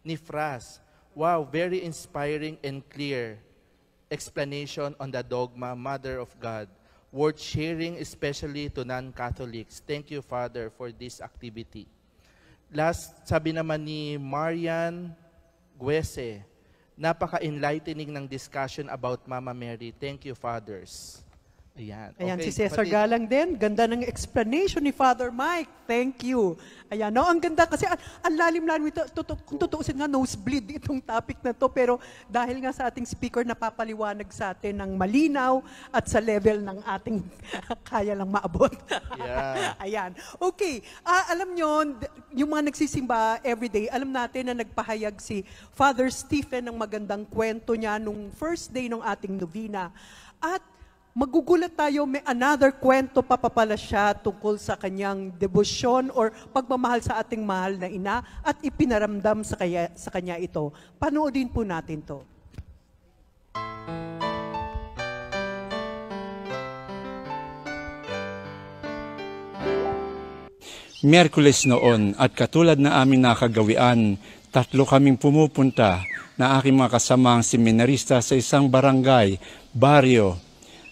Nifras. Wow, very inspiring and clear explanation on the dogma, Mother of God. Worth sharing especially to non-Catholics. Thank you, Father, for this activity. Last, sabi naman ni Marian Guese, napaka-enlightening ng discussion about Mama Mary. Thank you, Fathers. Ayan. Ayan, Okay, si Cesar pati- Galang din. Ganda ng explanation ni Father Mike. Thank you. Ayan, no? Ang ganda kasi ang lalim-lalim ito. Kung tutuusin nga, nosebleed itong topic na to. Pero dahil nga sa ating speaker, napapaliwanag sa atin ng malinaw at sa level ng ating kaya lang maabot. Yeah. Ayan. Okay. Alam nyo, yung mga nagsisimba everyday, alam natin na nagpahayag si Father Stephen ng magandang kwento niya nung first day ng ating novena. At magugulat tayo, may another kwento pa pala siya tungkol sa kanyang debosyon or pagmamahal sa ating mahal na ina at ipinaramdam sa kanya ito. Panoodin po natin to. Miyerkules noon at katulad na aming nakagawian, 3 kaming pumupunta na aking mga kasamang seminarista sa isang barangay, baryo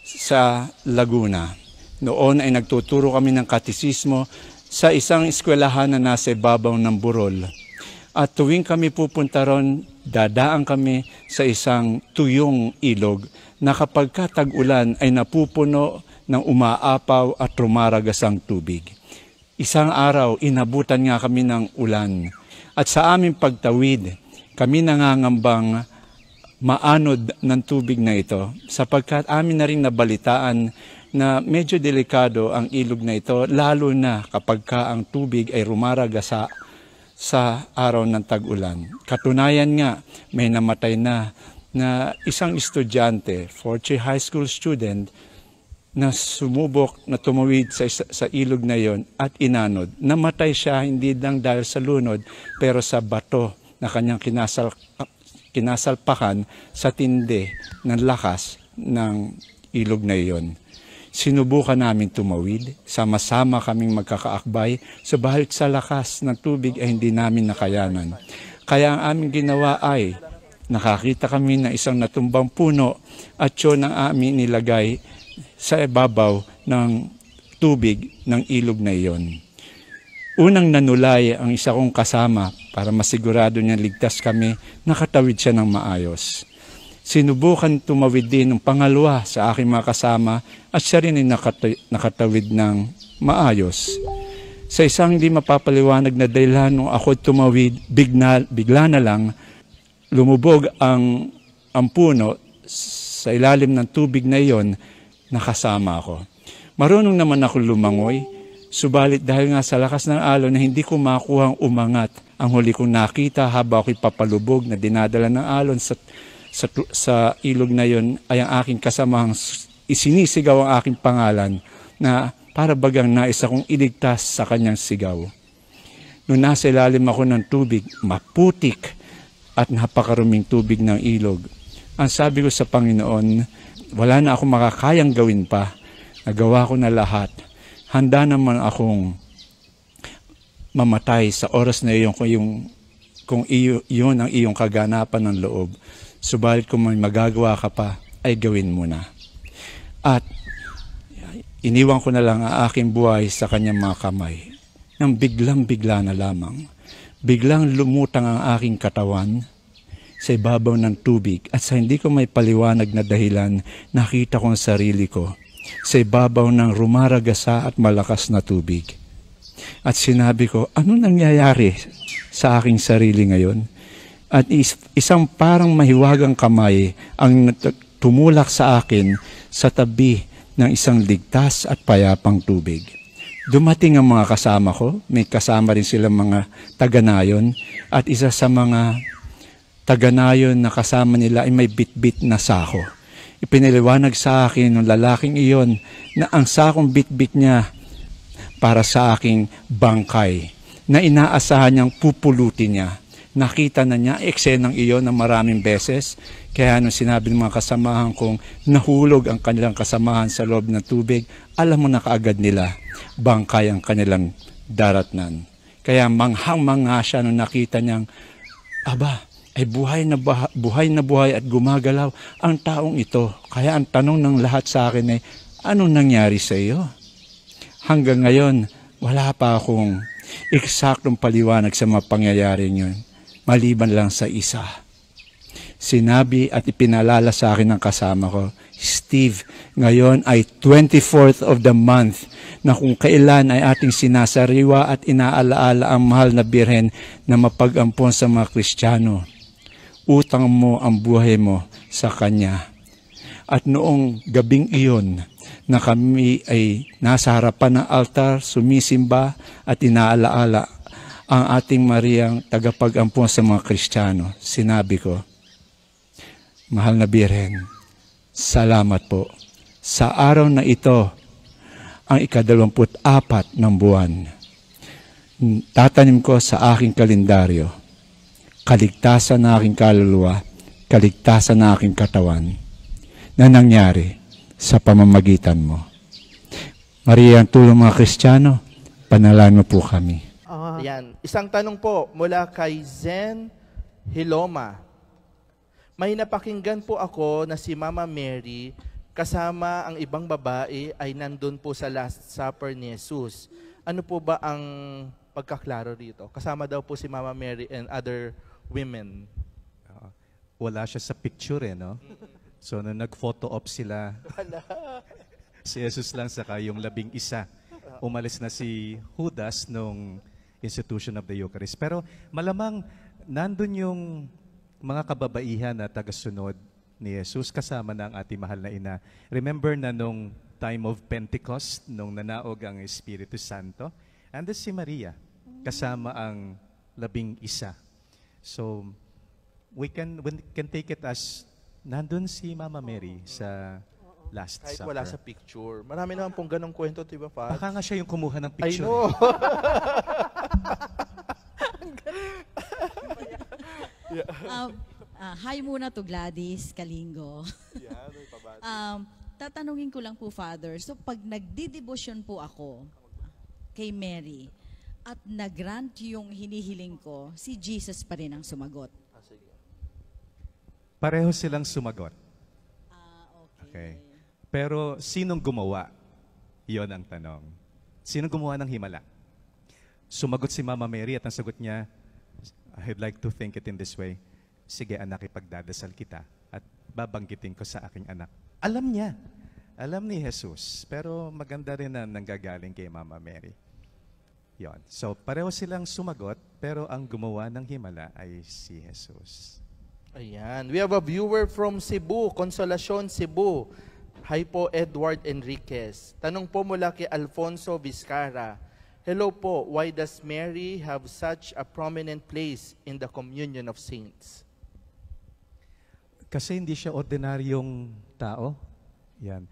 sa Laguna. Noon ay nagtuturo kami ng katisismo sa isang eskwelahan na nasa ibabaw ng burol. At tuwing kami pupunta ron, dadaan kami sa isang tuyong ilog na kapag tag-ulan ay napupuno ng umaapaw at rumaragas ang tubig. Isang araw, inabutan nga kami ng ulan. At sa aming pagtawid, kami nangangambang maanod ng tubig na ito sapagkat amin na rin nabalitaan na medyo delikado ang ilog na ito, lalo na kapag ang tubig ay rumaragasa sa araw ng tag-ulan. Katunayan nga, may namatay na isang estudyante, fourth year high school student, na sumubok na tumawid sa ilog na yon at inanod. Namatay siya hindi lang dahil sa lunod, pero sa bato na kanyang kinasalpakan sa tindi ng lakas ng ilog na iyon. Sinubukan namin tumawid, sama-sama kaming magkakaakbay, subalit sa lakas ng tubig ay hindi namin nakayanan. Kaya ang aming ginawa ay, nakakita kami ng isang natumbang puno at yun ang aming nilagay sa ibabaw ng tubig ng ilog na iyon. Unang nanulay ang isa kong kasama para masigurado niya ligtas kami, nakatawid siya ng maayos. Sinubukan tumawid din ng pangalawa sa aking mga kasama at siya rin ay nakatawid ng maayos. Sa isang hindi mapapaliwanag na dahilan nung ako tumawid, bigla na lang lumubog ang puno sa ilalim ng tubig na iyon, nakasama ako. Marunong naman ako lumangoy, subalit dahil nga sa lakas ng alon na hindi ko makuhang umangat, ang huli kong nakita habang ako'y papalubog na dinadala ng alon sa ilog na yon ay ang aking kasamahang isinisigaw ang aking pangalan na para bagang nais akong iligtas sa kanyang sigaw. Noong nasa ilalim ako ng tubig, maputik at napakaruming tubig ng ilog. Ang sabi ko sa Panginoon, wala na akong makakayang gawin pa. Nagawa ko na lahat. Handa naman akong mamatay sa oras na iyon kung iyon ang iyong kaganapan ng loob. Subalit kung may magagawa ka pa, ay gawin mo na. At iniwan ko na lang ang aking buhay sa kanyang mga kamay. Nang biglang-bigla na lamang, biglang lumutang ang aking katawan sa ibabaw ng tubig at sa hindi ko may paliwanag na dahilan, nakita ko ang sarili ko sa ibabaw ng rumaragasa at malakas na tubig. At sinabi ko, ano nangyayari sa aking sarili ngayon? At isang parang mahiwagang kamay ang tumulak sa akin sa tabi ng isang ligtas at payapang tubig. Dumating ang mga kasama ko, may kasama rin silang mga taga-nayon, at isa sa mga taga-nayon na kasama nila ay may bitbit na sako. Ipinaliwanag sa akin ng lalaking iyon na ang sakong bitbit niya para sa aking bangkay, na inaasahan niyang pupulutin niya. Nakita na niya eksenang iyon ng maraming beses, kaya nung sinabi ng mga kasamahan kong nahulog ang kanilang kasamahan sa loob ng tubig, alam mo na kaagad nila, bangkay ang kanilang daratnan. Kaya manghang-mangha siya nung nakita niyang, aba, ay buhay na buhay at gumagalaw ang taong ito. Kaya ang tanong ng lahat sa akin ay, anong nangyari sa iyo? Hanggang ngayon, wala pa akong eksaktong paliwanag sa mga pangyayari niyon, maliban lang sa isa. Sinabi at ipinalala sa akin ng kasama ko, Steve, ngayon ay 24th of the month na kung kailan ay ating sinasariwa at inaalaala ang mahal na birhen na mapag-ampon sa mga Kristiyano. Utang mo ang buhay mo sa Kanya. At noong gabing iyon na kami ay nasa harapan ng altar, sumisimba at inaalaala ang ating Mariang tagapag-ampon sa mga Kristiyano, sinabi ko, mahal na Birhen, salamat po. Sa araw na ito, ang ika-24 ng buwan, tatanim ko sa aking kalendaryo, kaligtasan na aking kaluluwa, kaligtasan na aking katawan, na nangyari sa pamamagitan mo. Maria, ang tulong mga Kristiyano, panalangin mo po kami. Yan. Isang tanong po mula kay Zen Hiloma. May napakinggan po ako na si Mama Mary kasama ang ibang babae ay nandun po sa Last Supper ni Jesus. Ano po ba ang pagkaklaro dito? Kasama daw po si Mama Mary and other women. Wala siya sa picture no? So nung nag-photo op sila, si Jesus lang saka yung 11. Umalis na si Judas nung institution of the Eucharist. Pero malamang nandun yung mga kababaihan na tagasunod ni Jesus kasama ng ating mahal na ina. Remember na nung time of Pentecost, nung nanaog ang Espiritu Santo, andun si Maria kasama ang 11. So, we can take it as nandun si Mama Mary sa Last Kahit Supper. wala sa picture. Marami naman pong ganong kwento, di ba, Fats? Baka nga siya yung kumuha ng I picture. know. Hi muna to Gladys Kalingo. Tatanungin ko lang po, Father, so pag nagdi-devotion po ako kay Mary at nag-grant yung hinihiling ko, si Jesus pa rin ang sumagot. Pareho silang sumagot. Okay. Okay. Pero sinong gumawa? Yon ang tanong. Sinong gumawa ng himala? Sumagot si Mama Mary at ang sagot niya, I'd like to think it in this way. Sige anak, ipagdadasal kita at babanggitin ko sa aking anak. Alam niya. Alam ni Jesus. Pero maganda rin na nanggagaling kay Mama Mary. Yon. So pareho silang sumagot, pero ang gumawa ng himala ay si Jesus. Ayan. We have a viewer from Cebu, Consolacion, Cebu. Hi po, Edward Enriquez. Tanong po mula kay Alfonso Vizcarra. Hello po, why does Mary have such a prominent place in the communion of saints? Kasi hindi siya ordinaryong tao. Yan.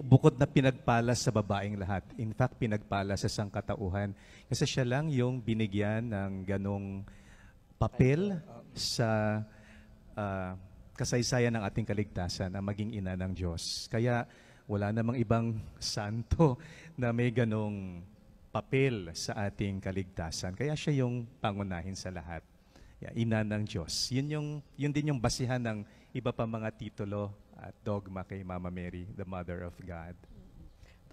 Bukod na pinagpala sa babaeng lahat. In fact, pinagpala sa sangkatauhan. Kasi siya lang yung binigyan ng ganong papel sa kasaysayan ng ating kaligtasan na maging ina ng Diyos. Kaya wala namang ibang santo na may ganong papel sa ating kaligtasan. Kaya siya yung pangunahin sa lahat. Ina ng Diyos. Yun din yung basihan ng iba pa mga titulo at dogma kay Mama Mary, the Mother of God.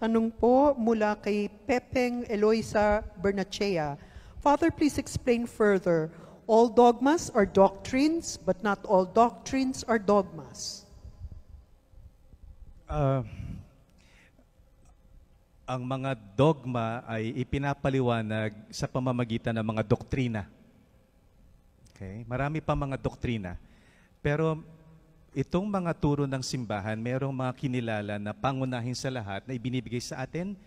Tanong po mula kay Pepeng Eloisa Bernachea. Father, please explain further. All dogmas are doctrines, but not all doctrines are dogmas. Ang mga dogma ay ipinapaliwanag sa pamamagitan ng mga doktrina. Okay? Marami pa mga doktrina. Pero itong mga turo ng simbahan, mayroong mga kinilala na pangunahin sa lahat na ibinibigay sa atin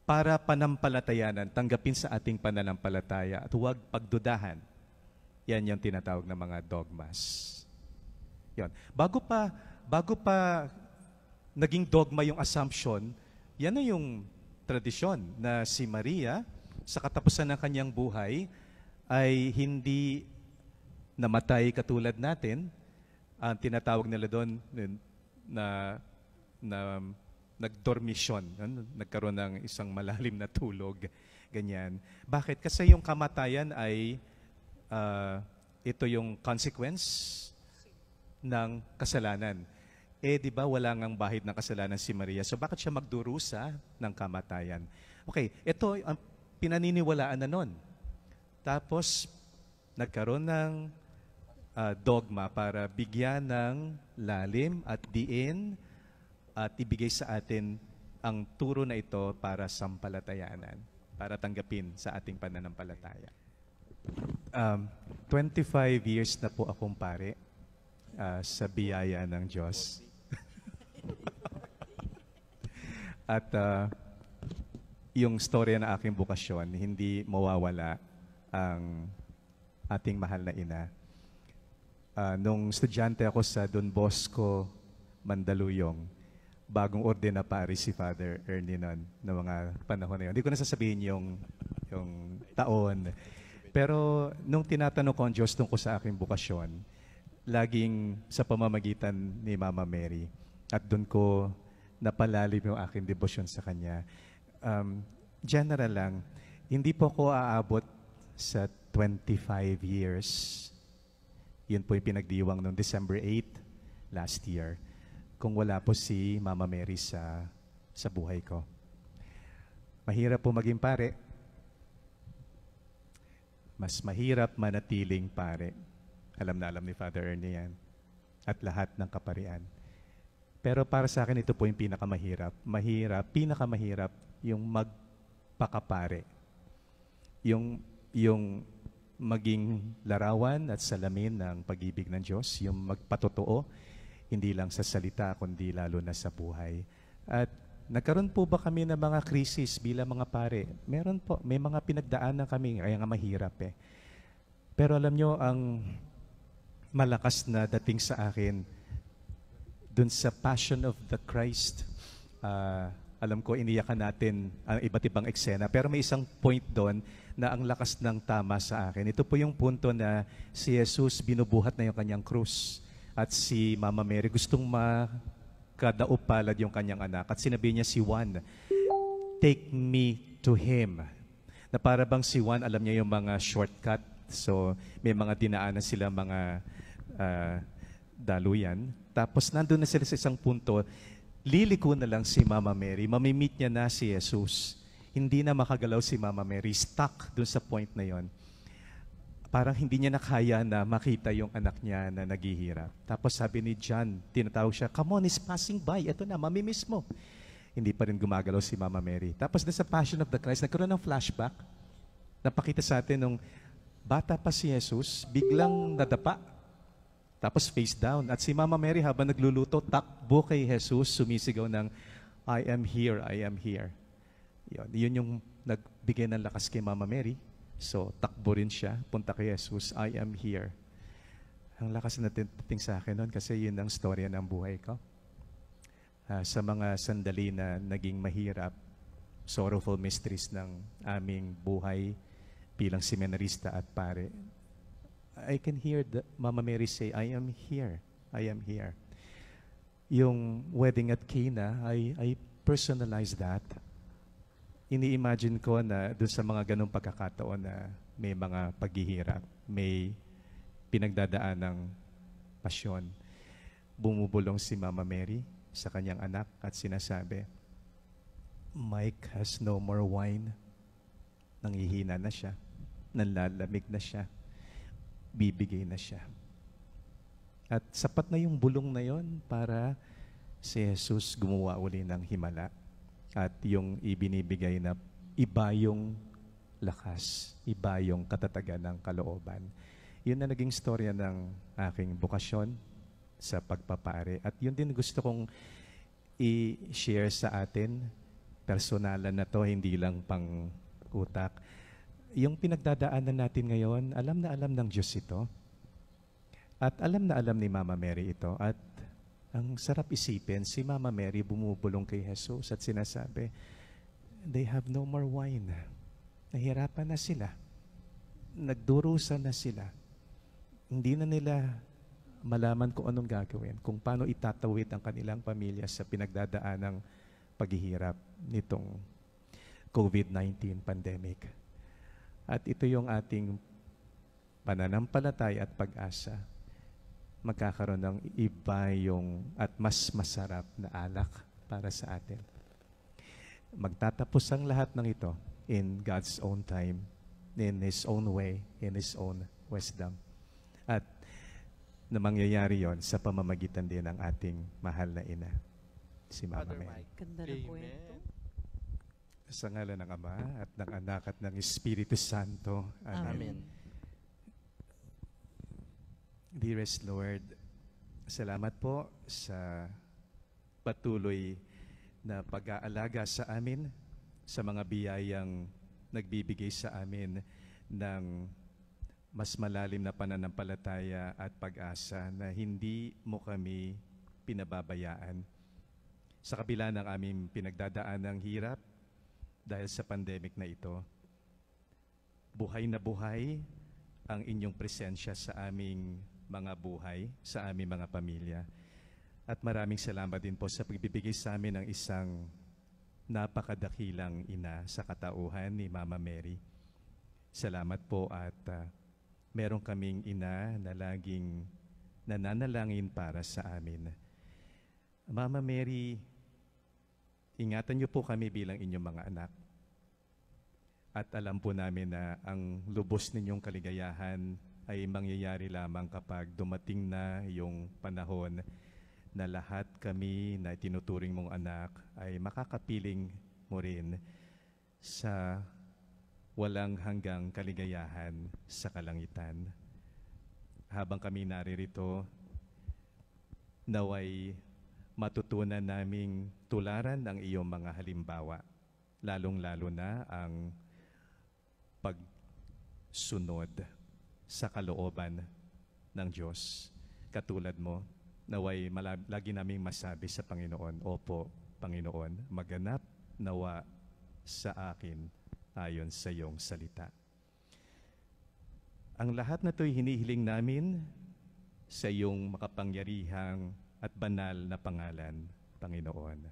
para panampalatayanan, tanggapin sa ating pananampalataya at huwag pagdudahan. Yan yung tinatawag na mga dogmas. Yan. Bago pa naging dogma yung assumption, yan na yung tradisyon na si Maria, sa katapusan ng kanyang buhay, ay hindi namatay katulad natin. Ang tinatawag nila doon na nagdormisyon, nagkaroon ng isang malalim na tulog, ganyan. Bakit? Kasi yung kamatayan ay ito yung consequence ng kasalanan. Di ba wala ngang bahid ng kasalanan si Maria? So bakit siya magdurusa ng kamatayan? Okay, ito ang pinaniniwalaan na nun. Tapos nagkaroon ng dogma para bigyan ng lalim at diin at ibigay sa atin ang turo na ito para sampalatayanan, para tanggapin sa ating pananampalataya. 25 years na po akong pare sa biyaya ng Diyos. At yung storya na aking bukasyon, hindi mawawala ang ating mahal na ina. Nung estudyante ako sa Don Bosco, Mandaluyong, bagong orden na pari si Father Ernie noon, na mga panahon na yun. Hindi ko na sasabihin yung taon. Pero nung tinatanong ko ang Diyos tungkol sa aking bukasyon, laging sa pamamagitan ni Mama Mary. At doon ko napalalim yung aking devotion sa Kanya. General lang, hindi po ako aabot sa 25 years. Yun po yung pinagdiwang noong December 8 last year, kung wala po si Mama Mary sa buhay ko. Mahirap po maging pare. Mas mahirap manatiling pare. Alam na alam ni Father Ernie yan. At lahat ng kaparian. Pero para sa akin, ito po yung pinakamahirap. Pinakamahirap yung magpakapare. Yung maging larawan at salamin ng pag-ibig ng Diyos, yung magpatotoo, hindi lang sa salita, kundi lalo na sa buhay. At nagkaroon po ba kami ng mga krisis bilang mga pare? Meron po. May mga pinagdaanan kami, kaya nga mahirap eh. Pero alam nyo, ang malakas na dating sa akin, dun sa Passion of the Christ, alam ko iniyakan natin ang iba't ibang eksena, pero may isang point doon na ang lakas ng tama sa akin. Ito po yung punto na si Jesus binubuhat na yung kanyang krus at si Mama Mary gustong makadaupalad yung kanyang anak at sinabi niya si Juan, "Take me to him." Na para bang si Juan alam niya yung mga shortcut, so may mga dinaanan sila mga daluyan. Tapos nandun na sila sa isang punto, liliko na lang si Mama Mary, mamimit niya na si Jesus. Hindi na makagalaw si Mama Mary, stuck dun sa point na yon. Parang hindi niya nakaya na makita yung anak niya na naghihirap. Tapos sabi ni John, tinatawag siya, "Come on, he's passing by. Ito na, mamimiss mo." Hindi pa rin gumagalaw si Mama Mary. Tapos sa Passion of the Christ, nagkaroon ng flashback. Napakita sa atin nung bata pa si Jesus, biglang nadapa. Tapos face down. At si Mama Mary habang nagluluto, takbo kay Jesus, sumisigaw ng, "I am here, I am here." Yun yung nagbigay ng lakas kay Mama Mary. So, takbo rin siya, punta kay Jesus, "I am here." Ang lakas na titing sa akin nun kasi yun ang storya ng buhay ko. Sa mga sandali na naging mahirap, sorrowful mysteries ng aming buhay bilang seminarista at pare, I can hear Mama Mary say, "I am here, I am here." Yung wedding at Cana, I personalized that. Ini-imagine ko na doon sa mga ganong pagkakataon na may mga paghihirap, may pinagdadaan ng pasyon, bumubulong si Mama Mary sa kanyang anak at sinasabi, "Mike has no more wine." Nanghihina na siya, nanlalamig na siya, bibigay na siya. At sapat na yung bulong na yon para si Jesus gumawa uli ng himala. At yung ibinibigay na iba yung lakas, iba yung katatagan ng kalooban. Yun na naging storya ng aking bokasyon sa pagpapare. At yun din gusto kong i-share sa atin. Personalan na to, hindi lang pang utak. Yung pinagdadaanan natin ngayon, alam na alam ng Diyos ito. At alam na alam ni Mama Mary ito. At ang sarap isipin, si Mama Mary bumubulong kay Jesus at sinasabi, "They have no more wine." Nahirapan na sila. Nagdurusan na sila. Hindi na nila malaman kung anong gagawin, kung paano itatawid ang kanilang pamilya sa pinagdadaan ng paghihirap nitong COVID-19 pandemic. At ito yung ating pananampalataya at pag-asa. Magkakaroon ng iba yung at mas masarap na alak para sa atin. Magtatapos ang lahat ng ito in God's own time, in His own way, in His own wisdom. At na mangyayari yon sa pamamagitan din ng ating mahal na ina, si Mama Mary. Ganda ng kwento. Sa ngalan ng Ama at ng Anak at ng Espiritu Santo. Amen. Amen. Dearest Lord, salamat po sa patuloy na pag-aalaga sa amin, sa mga biyayang nagbibigay sa amin ng mas malalim na pananampalataya at pag-asa na hindi mo kami pinababayaan. Sa kabila ng aming pinagdadaan ng hirap dahil sa pandemic na ito, buhay na buhay ang inyong presensya sa aming mga buhay, sa aming mga pamilya. At maraming salamat din po sa pagbibigay sa amin ng isang napakadakilang ina sa katauhan ni Mama Mary. Salamat po at meron kaming ina na laging nananalangin para sa amin. Mama Mary, ingatan niyo po kami bilang inyong mga anak. At alam po namin na ang lubos ninyong kaligayahan ay mangyayari lamang kapag dumating na yung panahon na lahat kami na tinuturing mong anak ay makakapiling mo rin sa walang hanggang kaligayahan sa kalangitan. Habang kami naririto, naway matutunan naming tularan ang iyong mga halimbawa, lalong-lalo na ang pagsunod sa kalooban ng Diyos. Katulad mo, naway lagi naming masabi sa Panginoon, opo, Panginoon, maganap nawa sa akin ayon sa iyong salita. Ang lahat na ito'y hinihiling namin sa iyong makapangyarihang at banal na pangalan, Panginoon.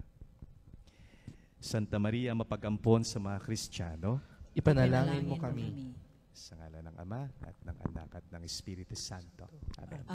Santa Maria, mapag-ampon sa mga Kristiyano, Ipanalangin mo kami. sa ngalan ng Ama at ng Anak at ng Espiritu Santo. Amen.